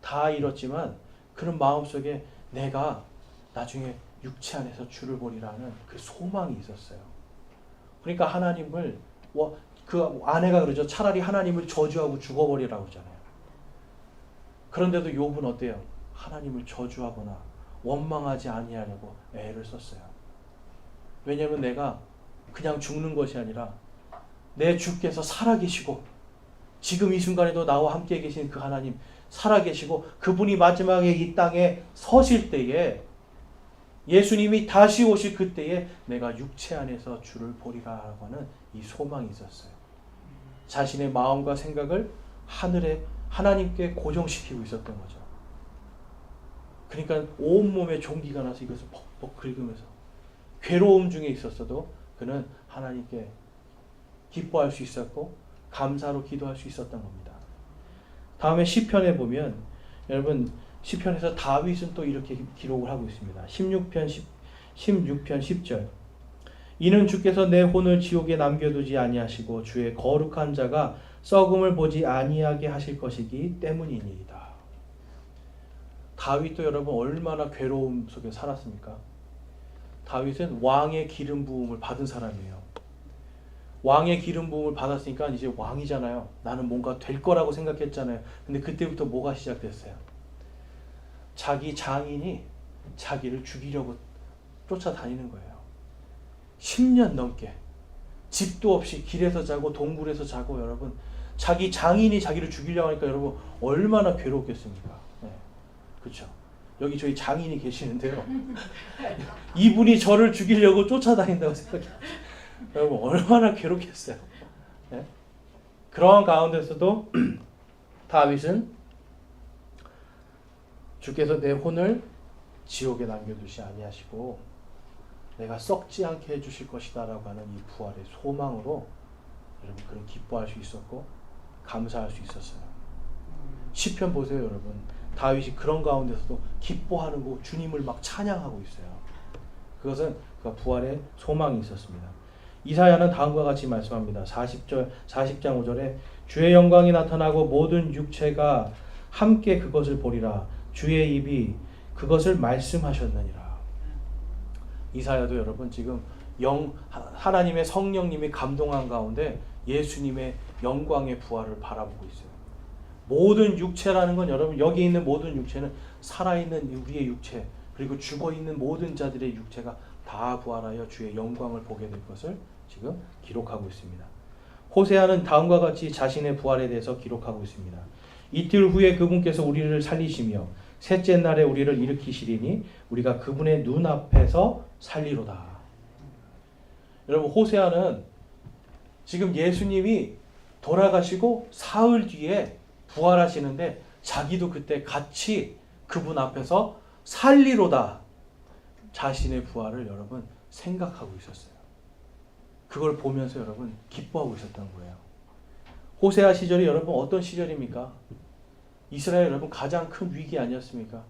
다 잃었지만 그런 마음속에 내가 나중에 육체 안에서 주를 보리라는 그 소망이 있었어요. 그러니까 하나님을, 그 아내가 그러죠. 차라리 하나님을 저주하고 죽어버리라고 그러잖아요. 그런데도 욥은 어때요? 하나님을 저주하거나 원망하지 아니하려고 애를 썼어요. 왜냐하면 내가 그냥 죽는 것이 아니라 내 주께서 살아계시고 지금 이 순간에도 나와 함께 계신 그 하나님 살아계시고 그분이 마지막에 이 땅에 서실 때에 예수님이 다시 오실 그때에 내가 육체 안에서 주를 보리라고 하는 이 소망이 있었어요. 자신의 마음과 생각을 하늘에 하나님께 고정시키고 있었던 거죠. 그러니까 온몸에 종기가 나서 이것을 벅벅 긁으면서 괴로움 중에 있었어도 그는 하나님께 기뻐할 수 있었고 감사로 기도할 수 있었던 겁니다. 다음에 시편에 보면 여러분 시편에서 다윗은 또 이렇게 기록을 하고 있습니다. 16편 10절 이는 주께서 내 혼을 지옥에 남겨두지 아니하시고 주의 거룩한 자가 썩음을 보지 아니하게 하실 것이기 때문이니이다. 다윗도 여러분 얼마나 괴로움 속에 살았습니까? 다윗은 왕의 기름 부음을 받은 사람이에요. 왕의 기름 부음을 받았으니까 이제 왕이잖아요. 나는 뭔가 될 거라고 생각했잖아요. 근데 그때부터 뭐가 시작됐어요? 자기 장인이 자기를 죽이려고 쫓아다니는 거예요. 10년 넘게 집도 없이 길에서 자고 동굴에서 자고 여러분 자기 장인이 자기를 죽이려고 하니까 여러분 얼마나 괴롭겠습니까? 네. 그렇죠. 여기 저희 장인이 계시는데요. 이분이 저를 죽이려고 쫓아다닌다고 생각해요. 여러분 얼마나 괴롭겠어요. 네? 그러한 가운데서도 다윗은 주께서 내 혼을 지옥에 남겨두시 아니하시고 내가 썩지 않게 해주실 것이다 라고 하는 이 부활의 소망으로 여러분 그런 기뻐할 수 있었고 감사할 수 있었어요. 시편 보세요 여러분. 다윗이 그런 가운데서도 기뻐하는 거 주님을 막 찬양하고 있어요. 그것은 그 부활의 소망이 있었습니다. 이사야는 다음과 같이 말씀합니다. 40장 5절에 주의 영광이 나타나고 모든 육체가 함께 그것을 보리라. 주의 입이 그것을 말씀하셨느니라. 이사야도 여러분 지금 하나님의 성령님이 감동한 가운데 예수님의 영광의 부활을 바라보고 있어요. 모든 육체라는 건 여러분 여기 있는 모든 육체는 살아있는 우리의 육체 그리고 죽어있는 모든 자들의 육체가 다 부활하여 주의 영광을 보게 될 것을 지금 기록하고 있습니다. 호세아는 다음과 같이 자신의 부활에 대해서 기록하고 있습니다. 이틀 후에 그분께서 우리를 살리시며 셋째 날에 우리를 일으키시리니 우리가 그분의 눈앞에서 살리로다. 여러분 호세아는 지금 예수님이 돌아가시고 사흘 뒤에 부활하시는데 자기도 그때 같이 그분 앞에서 살리로다. 자신의 부활을 여러분 생각하고 있었어요. 그걸 보면서 여러분 기뻐하고 있었던 거예요. 호세아 시절이 여러분 어떤 시절입니까? 이스라엘 여러분 가장 큰 위기 아니었습니까?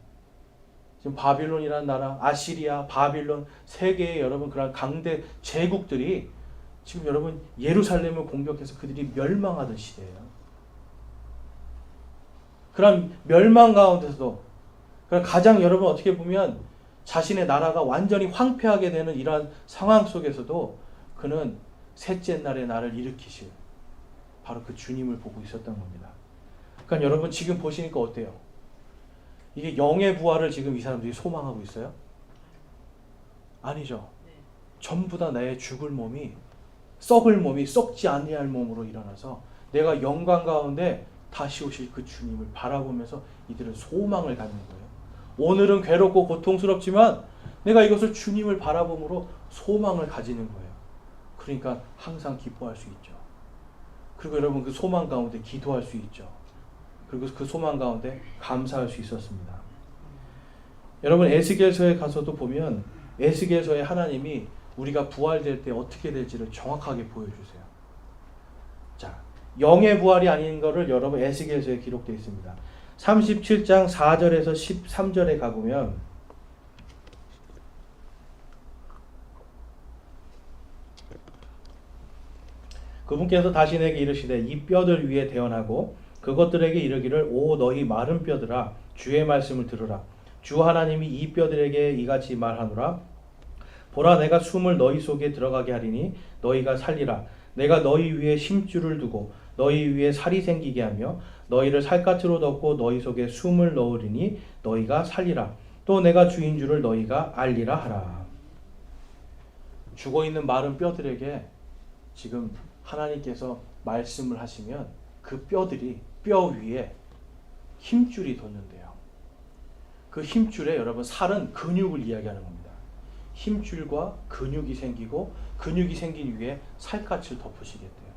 지금 바빌론이라는 나라, 아시리아, 바빌론 세계의 여러분 그런 강대 제국들이 지금 여러분 예루살렘을 공격해서 그들이 멸망하던 시대예요. 그런 멸망 가운데서도 가장 여러분 어떻게 보면 자신의 나라가 완전히 황폐하게 되는 이러한 상황 속에서도 그는 셋째 날에 나를 일으키실 바로 그 주님을 보고 있었던 겁니다. 그러니까 여러분 지금 보시니까 어때요? 이게 영의 부활을 지금 이 사람들이 소망하고 있어요? 아니죠. 전부 다 나의 죽을 몸이 썩을 몸이 썩지 아니할 몸으로 일어나서 내가 영광 가운데 다시 오실 그 주님을 바라보면서 이들은 소망을 갖는 거예요. 오늘은 괴롭고 고통스럽지만 내가 이것을 주님을 바라봄으로 소망을 가지는 거예요. 그러니까 항상 기뻐할 수 있죠. 그리고 여러분 그 소망 가운데 기도할 수 있죠. 그리고 그 소망 가운데 감사할 수 있었습니다. 여러분 에스겔서에 가서도 보면 에스겔서에 하나님이 우리가 부활될 때 어떻게 될지를 정확하게 보여주세요. 자, 영의 부활이 아닌 것을 여러분 에스겔서에 기록되어 있습니다. 37장 4절에서 13절에 가보면 그분께서 다시 내게 이르시되 이 뼈들 위에 대언하고 그것들에게 이르기를 오 너희 마른 뼈들아 주의 말씀을 들으라. 주 하나님이 이 뼈들에게 이같이 말하노라. 보라 내가 숨을 너희 속에 들어가게 하리니 너희가 살리라. 내가 너희 위에 심줄을 두고 너희 위에 살이 생기게 하며 너희를 살갗으로 덮고 너희 속에 숨을 넣으리니 너희가 살리라. 또 내가 주인 줄을 너희가 알리라 하라. 죽어있는 마른 뼈들에게 지금 하나님께서 말씀을 하시면 그 뼈들이 뼈 위에 힘줄이 돋는데요. 그 힘줄에 여러분 살은 근육을 이야기하는 겁니다. 힘줄과 근육이 생기고 근육이 생긴 위에 살갗을 덮으시겠대요.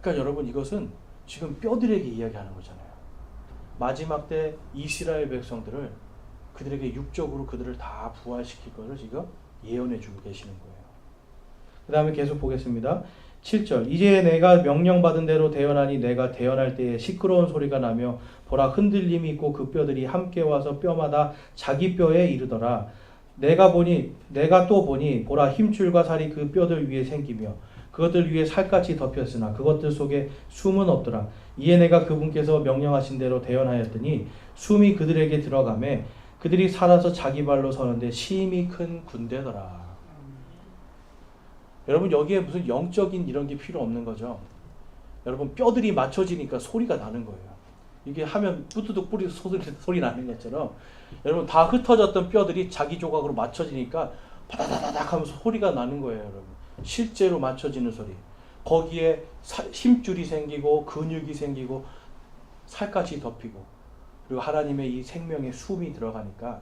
그러니까 여러분 이것은 지금 뼈들에게 이야기하는 거잖아요. 마지막 때 이스라엘 백성들을 그들에게 육적으로 그들을 다 부활시킬 것을 지금 예언해 주고 계시는 거예요. 그 다음에 계속 보겠습니다. 7절 이제 내가 명령받은 대로 대언하니 내가 대언할 때에 시끄러운 소리가 나며 보라 흔들림이 있고 그 뼈들이 함께 와서 뼈마다 자기 뼈에 이르더라. 내가 또 보니 보라 힘줄과 살이 그 뼈들 위에 생기며 그것들 위에 살같이 덮였으나 그것들 속에 숨은 없더라. 이에 내가 그분께서 명령하신 대로 대언하였더니 숨이 그들에게 들어가매 그들이 살아서 자기 발로 서는데 심히 큰 군대더라. 여러분 여기에 무슨 영적인 이런 게 필요 없는 거죠. 여러분 뼈들이 맞춰지니까 소리가 나는 거예요. 이게 하면 뿌두둑 뿌리 소리 나는 것처럼 여러분 다 흩어졌던 뼈들이 자기 조각으로 맞춰지니까 바다다닥 하면서 소리가 나는 거예요. 여러분 실제로 맞춰지는 소리. 거기에 힘줄이 생기고 근육이 생기고 살갗이 덮이고 그리고 하나님의 이 생명의 숨이 들어가니까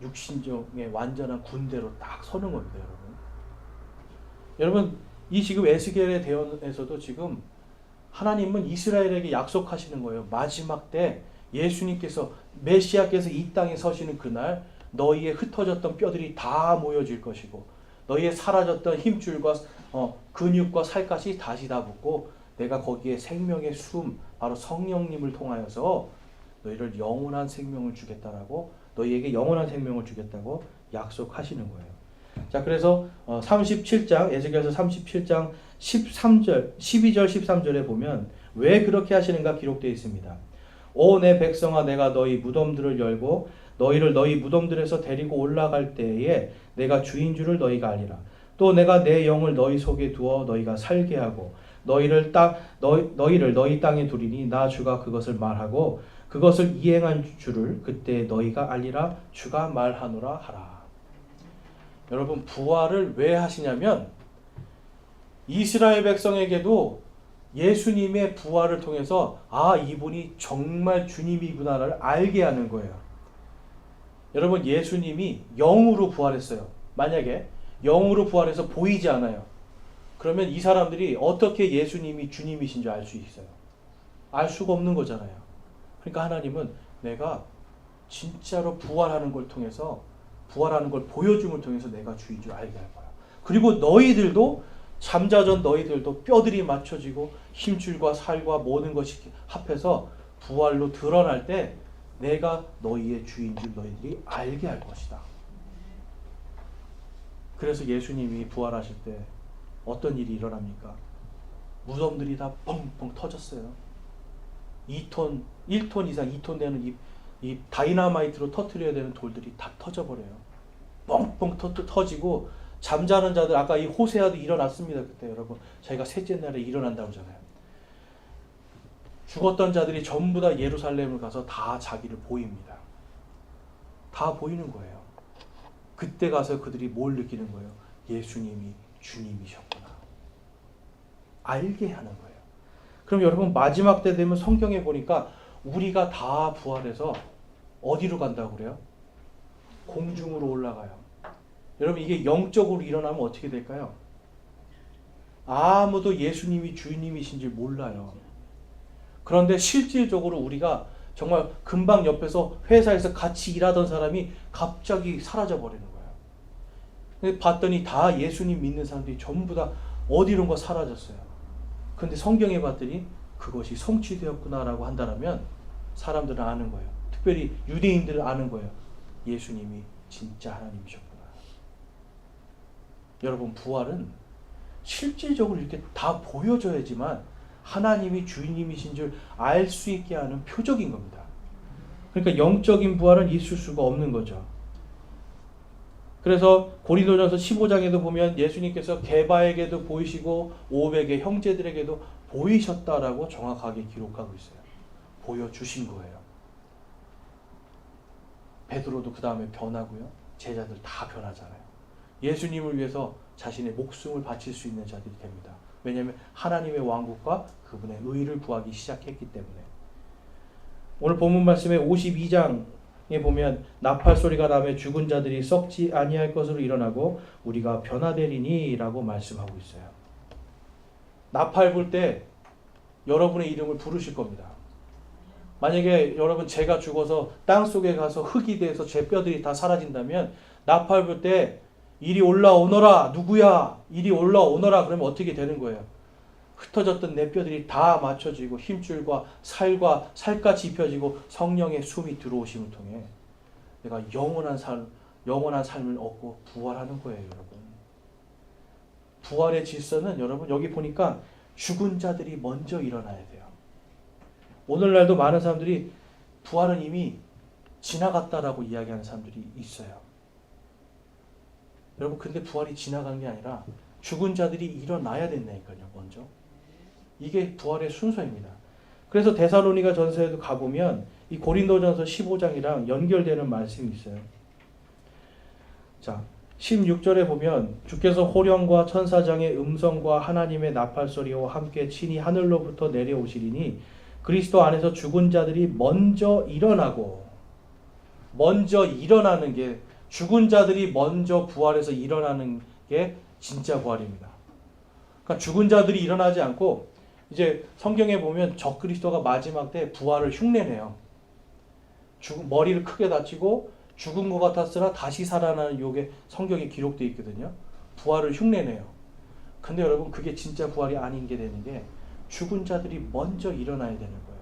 육신종의 완전한 군대로 딱 서는 겁니다. 여러분 이 지금 에스겔의 대언에서도 지금 하나님은 이스라엘에게 약속하시는 거예요. 마지막 때 예수님께서 메시아께서 이 땅에 서시는 그날 너희의 흩어졌던 뼈들이 다 모여질 것이고 너희의 사라졌던 힘줄과 근육과 살갗이 다시 다 붙고 내가 거기에 생명의 숨 바로 성령님을 통하여서 너희를 영원한 생명을 주겠다라고 너희에게 영원한 생명을 주겠다고 약속하시는 거예요. 자, 그래서 37장 에스겔서 37장 13절, 12절, 13절에 보면 왜 그렇게 하시는가 기록되어 있습니다. 오 내 백성아 내가 너희 무덤들을 열고 너희를 너희 무덤들에서 데리고 올라갈 때에 내가 주인 줄을 너희가 알리라. 또 내가 내 영을 너희 속에 두어 너희가 살게 하고 너희를 너희 땅에 두리니 나 주가 그것을 말하고 그것을 이행한 줄을 그때 너희가 알리라. 주가 말하노라 하라. 여러분 부활을 왜 하시냐면 이스라엘 백성에게도 예수님의 부활을 통해서 아 이분이 정말 주님이구나를 알게 하는 거예요. 여러분 예수님이 영으로 부활했어요. 만약에 영으로 부활해서 보이지 않아요. 그러면 이 사람들이 어떻게 예수님이 주님이신 줄 알 수 있어요? 알 수가 없는 거잖아요. 그러니까 하나님은 내가 진짜로 부활하는 걸 통해서 부활하는 걸 보여줌을 통해서 내가 주인 줄 알게 할 거야. 그리고 너희들도 잠자던 너희들도 뼈들이 맞춰지고 힘줄과 살과 모든 것이 합해서 부활로 드러날 때 내가 너희의 주인 줄 너희들이 알게 할 것이다. 그래서 예수님이 부활하실 때 어떤 일이 일어납니까? 무덤들이 다 뻥뻥 터졌어요. 2톤, 1톤 이상 2톤 되는 이 다이나마이트로 터뜨려야 되는 돌들이 다 터져버려요. 뻥뻥 터지고 잠자는 자들 아까 이 호세아도 일어났습니다. 그때 여러분 저희가 셋째 날에 일어난다고 하잖아요. 죽었던 자들이 전부 다 예루살렘을 가서 다 자기를 보입니다. 다 보이는 거예요. 그때 가서 그들이 뭘 느끼는 거예요? 예수님이 주님이셨구나. 알게 하는 거예요. 그럼 여러분 마지막 때 되면 성경에 보니까 우리가 다 부활해서 어디로 간다고 그래요? 공중으로 올라가요. 여러분 이게 영적으로 일어나면 어떻게 될까요? 아무도 예수님이 주님이신지 몰라요. 그런데 실질적으로 우리가 정말 금방 옆에서 회사에서 같이 일하던 사람이 갑자기 사라져 버리는 거예요. 근데 봤더니 다 예수님 믿는 사람들이 전부 다 어디론가 사라졌어요. 근데 성경에 봤더니 그것이 성취되었구나라고 한다면 사람들은 아는 거예요. 특별히 유대인들은 아는 거예요. 예수님이 진짜 하나님이셨구나. 여러분, 부활은 실질적으로 이렇게 다 보여줘야지만 하나님이 주인님이신 줄 알 수 있게 하는 표적인 겁니다. 그러니까 영적인 부활은 있을 수가 없는 거죠. 그래서 고린도전서 15장에도 보면 예수님께서 게바에게도 보이시고 500의 형제들에게도 보이셨다라고 정확하게 기록하고 있어요. 보여주신 거예요. 베드로도 그 다음에 변하고요. 제자들 다 변하잖아요. 예수님을 위해서 자신의 목숨을 바칠 수 있는 자들이 됩니다. 왜냐하면 하나님의 왕국과 그분의 의를 구하기 시작했기 때문에. 오늘 본문 말씀에 52장에 보면 나팔 소리가 나며 죽은 자들이 썩지 아니할 것으로 일어나고 우리가 변화되리니 라고 말씀하고 있어요. 나팔 불 때 여러분의 이름을 부르실 겁니다. 만약에 여러분 제가 죽어서 땅속에 가서 흙이 돼서 제 뼈들이 다 사라진다면 나팔 불 때 이리 올라오너라 누구야 이리 올라오너라 그러면 어떻게 되는 거예요? 흩어졌던 내 뼈들이 다 맞춰지고 힘줄과 살과 살같이 입혀지고 성령의 숨이 들어오심을 통해 내가 영원한 삶을 얻고 부활하는 거예요. 여러분, 부활의 질서는 여러분 여기 보니까 죽은 자들이 먼저 일어나야 돼요. 오늘날도 많은 사람들이 부활은 이미 지나갔다라고 이야기하는 사람들이 있어요. 여러분, 근데 부활이 지나간 게 아니라 죽은 자들이 일어나야 된다니까요. 먼저. 이게 부활의 순서입니다. 그래서 데살로니가 전서에도 가보면 이 고린도전서 15장이랑 연결되는 말씀이 있어요. 자, 16절에 보면 주께서 호령과 천사장의 음성과 하나님의 나팔소리와 함께 친히 하늘로부터 내려오시리니 그리스도 안에서 죽은 자들이 먼저 일어나고, 먼저 일어나는 게, 죽은 자들이 먼저 부활해서 일어나는 게 진짜 부활입니다. 그러니까 죽은 자들이 일어나지 않고 이제 성경에 보면 적그리스도가 마지막 때 부활을 흉내내요. 머리를 크게 다치고 죽은 것 같았으나 다시 살아나는 요게 성경에 기록되어 있거든요. 부활을 흉내내요. 근데 여러분, 그게 진짜 부활이 아닌 게 되는 게 죽은 자들이 먼저 일어나야 되는 거예요.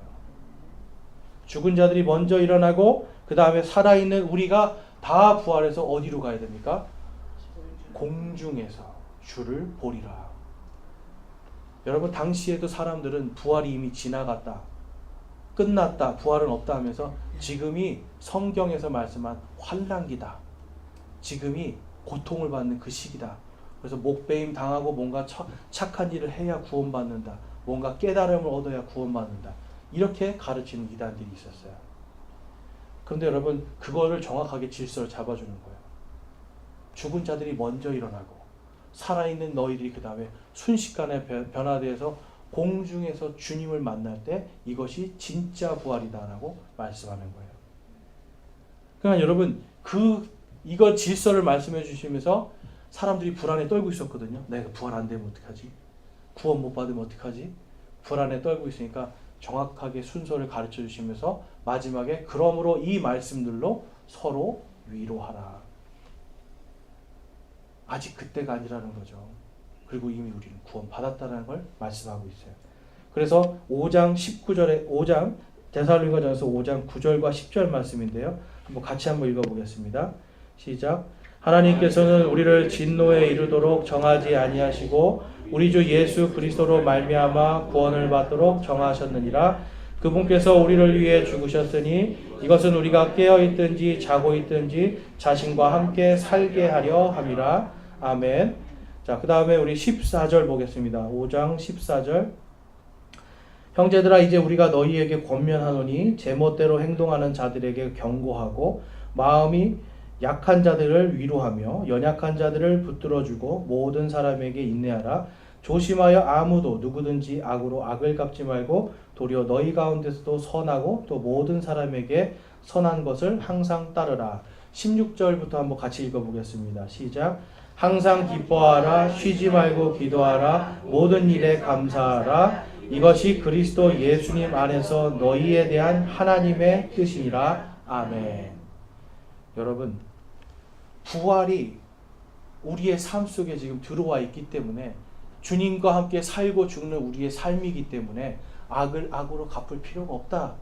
죽은 자들이 먼저 일어나고 그 다음에 살아있는 우리가 다 부활해서 어디로 가야 됩니까? 공중에서 주를 보리라. 여러분, 당시에도 사람들은 부활이 이미 지나갔다, 끝났다, 부활은 없다 하면서 지금이 성경에서 말씀한 환난기다, 지금이 고통을 받는 그 시기다. 그래서 목베임 당하고 뭔가 착한 일을 해야 구원받는다, 뭔가 깨달음을 얻어야 구원받는다, 이렇게 가르치는 이단들이 있었어요. 그런데 여러분, 그거를 정확하게 질서를 잡아주는 거예요. 죽은 자들이 먼저 일어나고 살아있는 너희들이 그 다음에 순식간에 변화되어서 공중에서 주님을 만날 때 이것이 진짜 부활이다라고 말씀하는 거예요. 그러니까 여러분, 이거 질서를 말씀해 주시면서 사람들이 불안에 떨고 있었거든요. 내가 부활 안 되면 어떡하지? 구원 못 받으면 어떡하지? 불안에 떨고 있으니까 정확하게 순서를 가르쳐 주시면서 마지막에 그러므로 이 말씀들로 서로 위로하라. 아직 그때가 아니라는 거죠. 그리고 이미 우리는 구원 받았다는 걸 말씀하고 있어요. 그래서 5장 데살로니가전서 5장 9절과 10절 말씀인데요. 같이 한번 읽어보겠습니다. 시작. 하나님께서는 우리를 진노에 이르도록 정하지 아니하시고 우리 주 예수 그리스도로 말미암아 구원을 받도록 정하셨느니라. 그분께서 우리를 위해 죽으셨으니 이것은 우리가 깨어 있든지 자고 있든지 자신과 함께 살게 하려 함이라. 아멘. 자, 그 다음에 우리 14절 보겠습니다. 5장 14절. 형제들아, 이제 우리가 너희에게 권면하노니 제멋대로 행동하는 자들에게 경고하고 마음이 약한 자들을 위로하며 연약한 자들을 붙들어주고 모든 사람에게 인내하라. 조심하여 아무도 누구든지 악으로 악을 갚지 말고 도리어 너희 가운데서도 선하고 또 모든 사람에게 선한 것을 항상 따르라. 16절부터 한번 같이 읽어보겠습니다. 시작. 항상 기뻐하라. 쉬지 말고 기도하라. 모든 일에 감사하라. 이것이 그리스도 예수님 안에서 너희에 대한 하나님의 뜻이니라. 아멘. 여러분, 부활이 우리의 삶 속에 지금 들어와 있기 때문에, 주님과 함께 살고 죽는 우리의 삶이기 때문에 악을 악으로 갚을 필요가 없다.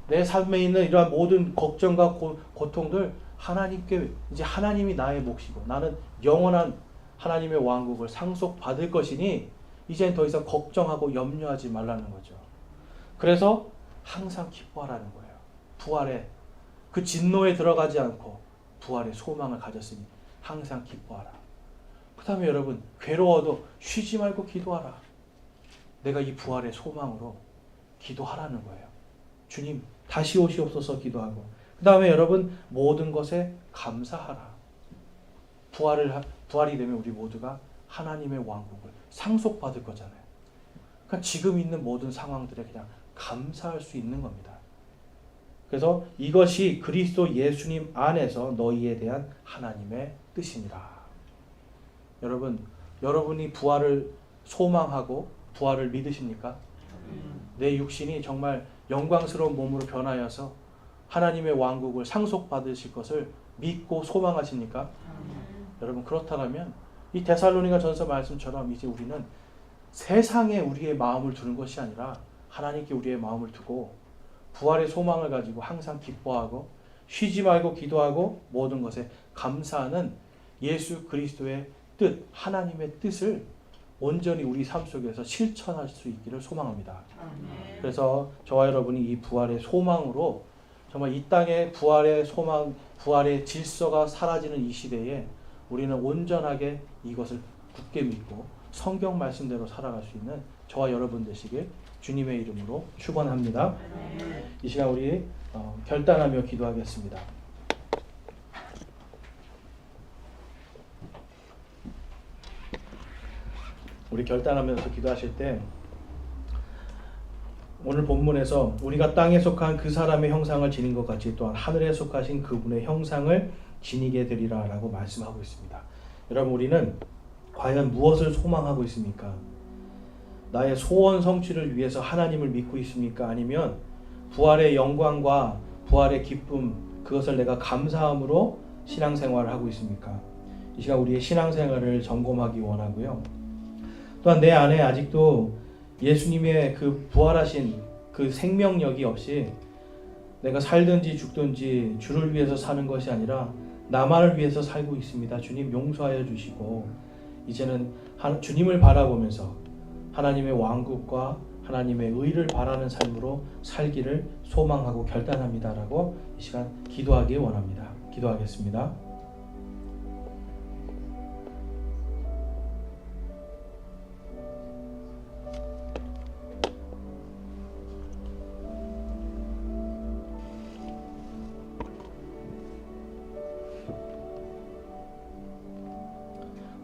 내 삶에 있는 이러한 모든 걱정과 고통들 하나님께, 이제 하나님이 나의 몫이고 나는 영원한 하나님의 왕국을 상속받을 것이니 이젠 더 이상 걱정하고 염려하지 말라는 거죠. 그래서 항상 기뻐하라는 거예요. 부활에, 그 진노에 들어가지 않고 부활의 소망을 가졌으니 항상 기뻐하라. 그 다음에 여러분, 괴로워도 쉬지 말고 기도하라. 내가 이 부활의 소망으로 기도하라는 거예요. 주님 다시 오시옵소서 기도하고, 그 다음에 여러분, 모든 것에 감사하라. 부활이 되면 우리 모두가 하나님의 왕국을 상속받을 거잖아요. 그러니까 지금 있는 모든 상황들에 그냥 감사할 수 있는 겁니다. 그래서 이것이 그리스도 예수님 안에서 너희에 대한 하나님의 뜻이니라. 여러분, 여러분이 부활을 소망하고 부활을 믿으십니까? 내 육신이 정말 영광스러운 몸으로 변하여서 하나님의 왕국을 상속받으실 것을 믿고 소망하십니까? 여러분, 그렇다면 이 데살로니가 전서 말씀처럼 이제 우리는 세상에 우리의 마음을 두는 것이 아니라 하나님께 우리의 마음을 두고 부활의 소망을 가지고 항상 기뻐하고 쉬지 말고 기도하고 모든 것에 감사하는 예수 그리스도의 뜻, 하나님의 뜻을 온전히 우리 삶 속에서 실천할 수 있기를 소망합니다. 그래서 저와 여러분이 이 부활의 소망으로 정말 이 땅에 부활의 소망, 부활의 질서가 사라지는 이 시대에 우리는 온전하게 이것을 굳게 믿고 성경 말씀대로 살아갈 수 있는 저와 여러분 되시길 주님의 이름으로 축원합니다. 이 시간 우리 결단하며 기도하겠습니다. 우리 결단하면서 기도하실 때 오늘 본문에서 우리가 땅에 속한 그 사람의 형상을 지닌 것 같이 또한 하늘에 속하신 그분의 형상을 지니게 되리라 라고 말씀하고 있습니다. 여러분, 우리는 과연 무엇을 소망하고 있습니까? 나의 소원 성취를 위해서 하나님을 믿고 있습니까? 아니면 부활의 영광과 부활의 기쁨, 그것을 내가 감사함으로 신앙생활을 하고 있습니까? 이 시간 우리의 신앙생활을 점검하기 원하고요. 또한 내 안에 아직도 예수님의 그 부활하신 그 생명력이 없이 내가 살든지 죽든지 주를 위해서 사는 것이 아니라 나만을 위해서 살고 있습니다. 주님 용서하여 주시고 이제는 주님을 바라보면서 하나님의 왕국과 하나님의 의를 바라는 삶으로 살기를 소망하고 결단합니다라고 이 시간 기도하기 원합니다. 기도하겠습니다.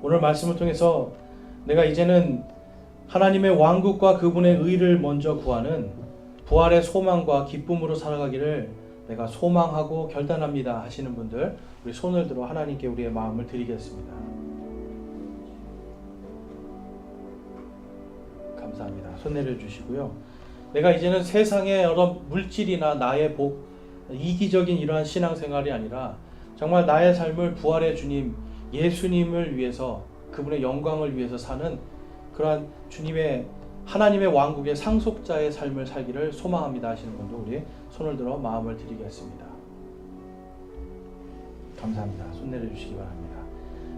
오늘 말씀을 통해서 내가 이제는 하나님의 왕국과 그분의 의를 먼저 구하는 부활의 소망과 기쁨으로 살아가기를 내가 소망하고 결단합니다 하시는 분들, 우리 손을 들어 하나님께 우리의 마음을 드리겠습니다. 감사합니다. 손 내려주시고요. 내가 이제는 세상의 여러 물질이나 나의 복, 이기적인 이러한 신앙생활이 아니라 정말 나의 삶을 부활의 주님 예수님을 위해서, 그분의 영광을 위해서 사는 그러한 주님의 하나님의 왕국의 상속자의 삶을 살기를 소망합니다 하시는 분도 우리 손을 들어 마음을 드리겠습니다. 감사합니다. 손 내려주시기 바랍니다.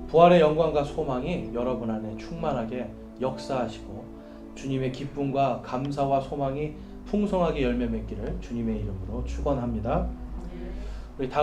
부활의 영광과 소망이 여러분 안에 충만하게 역사하시고 주님의 기쁨과 감사와 소망이 풍성하게 열매 맺기를 주님의 이름으로 축원합니다.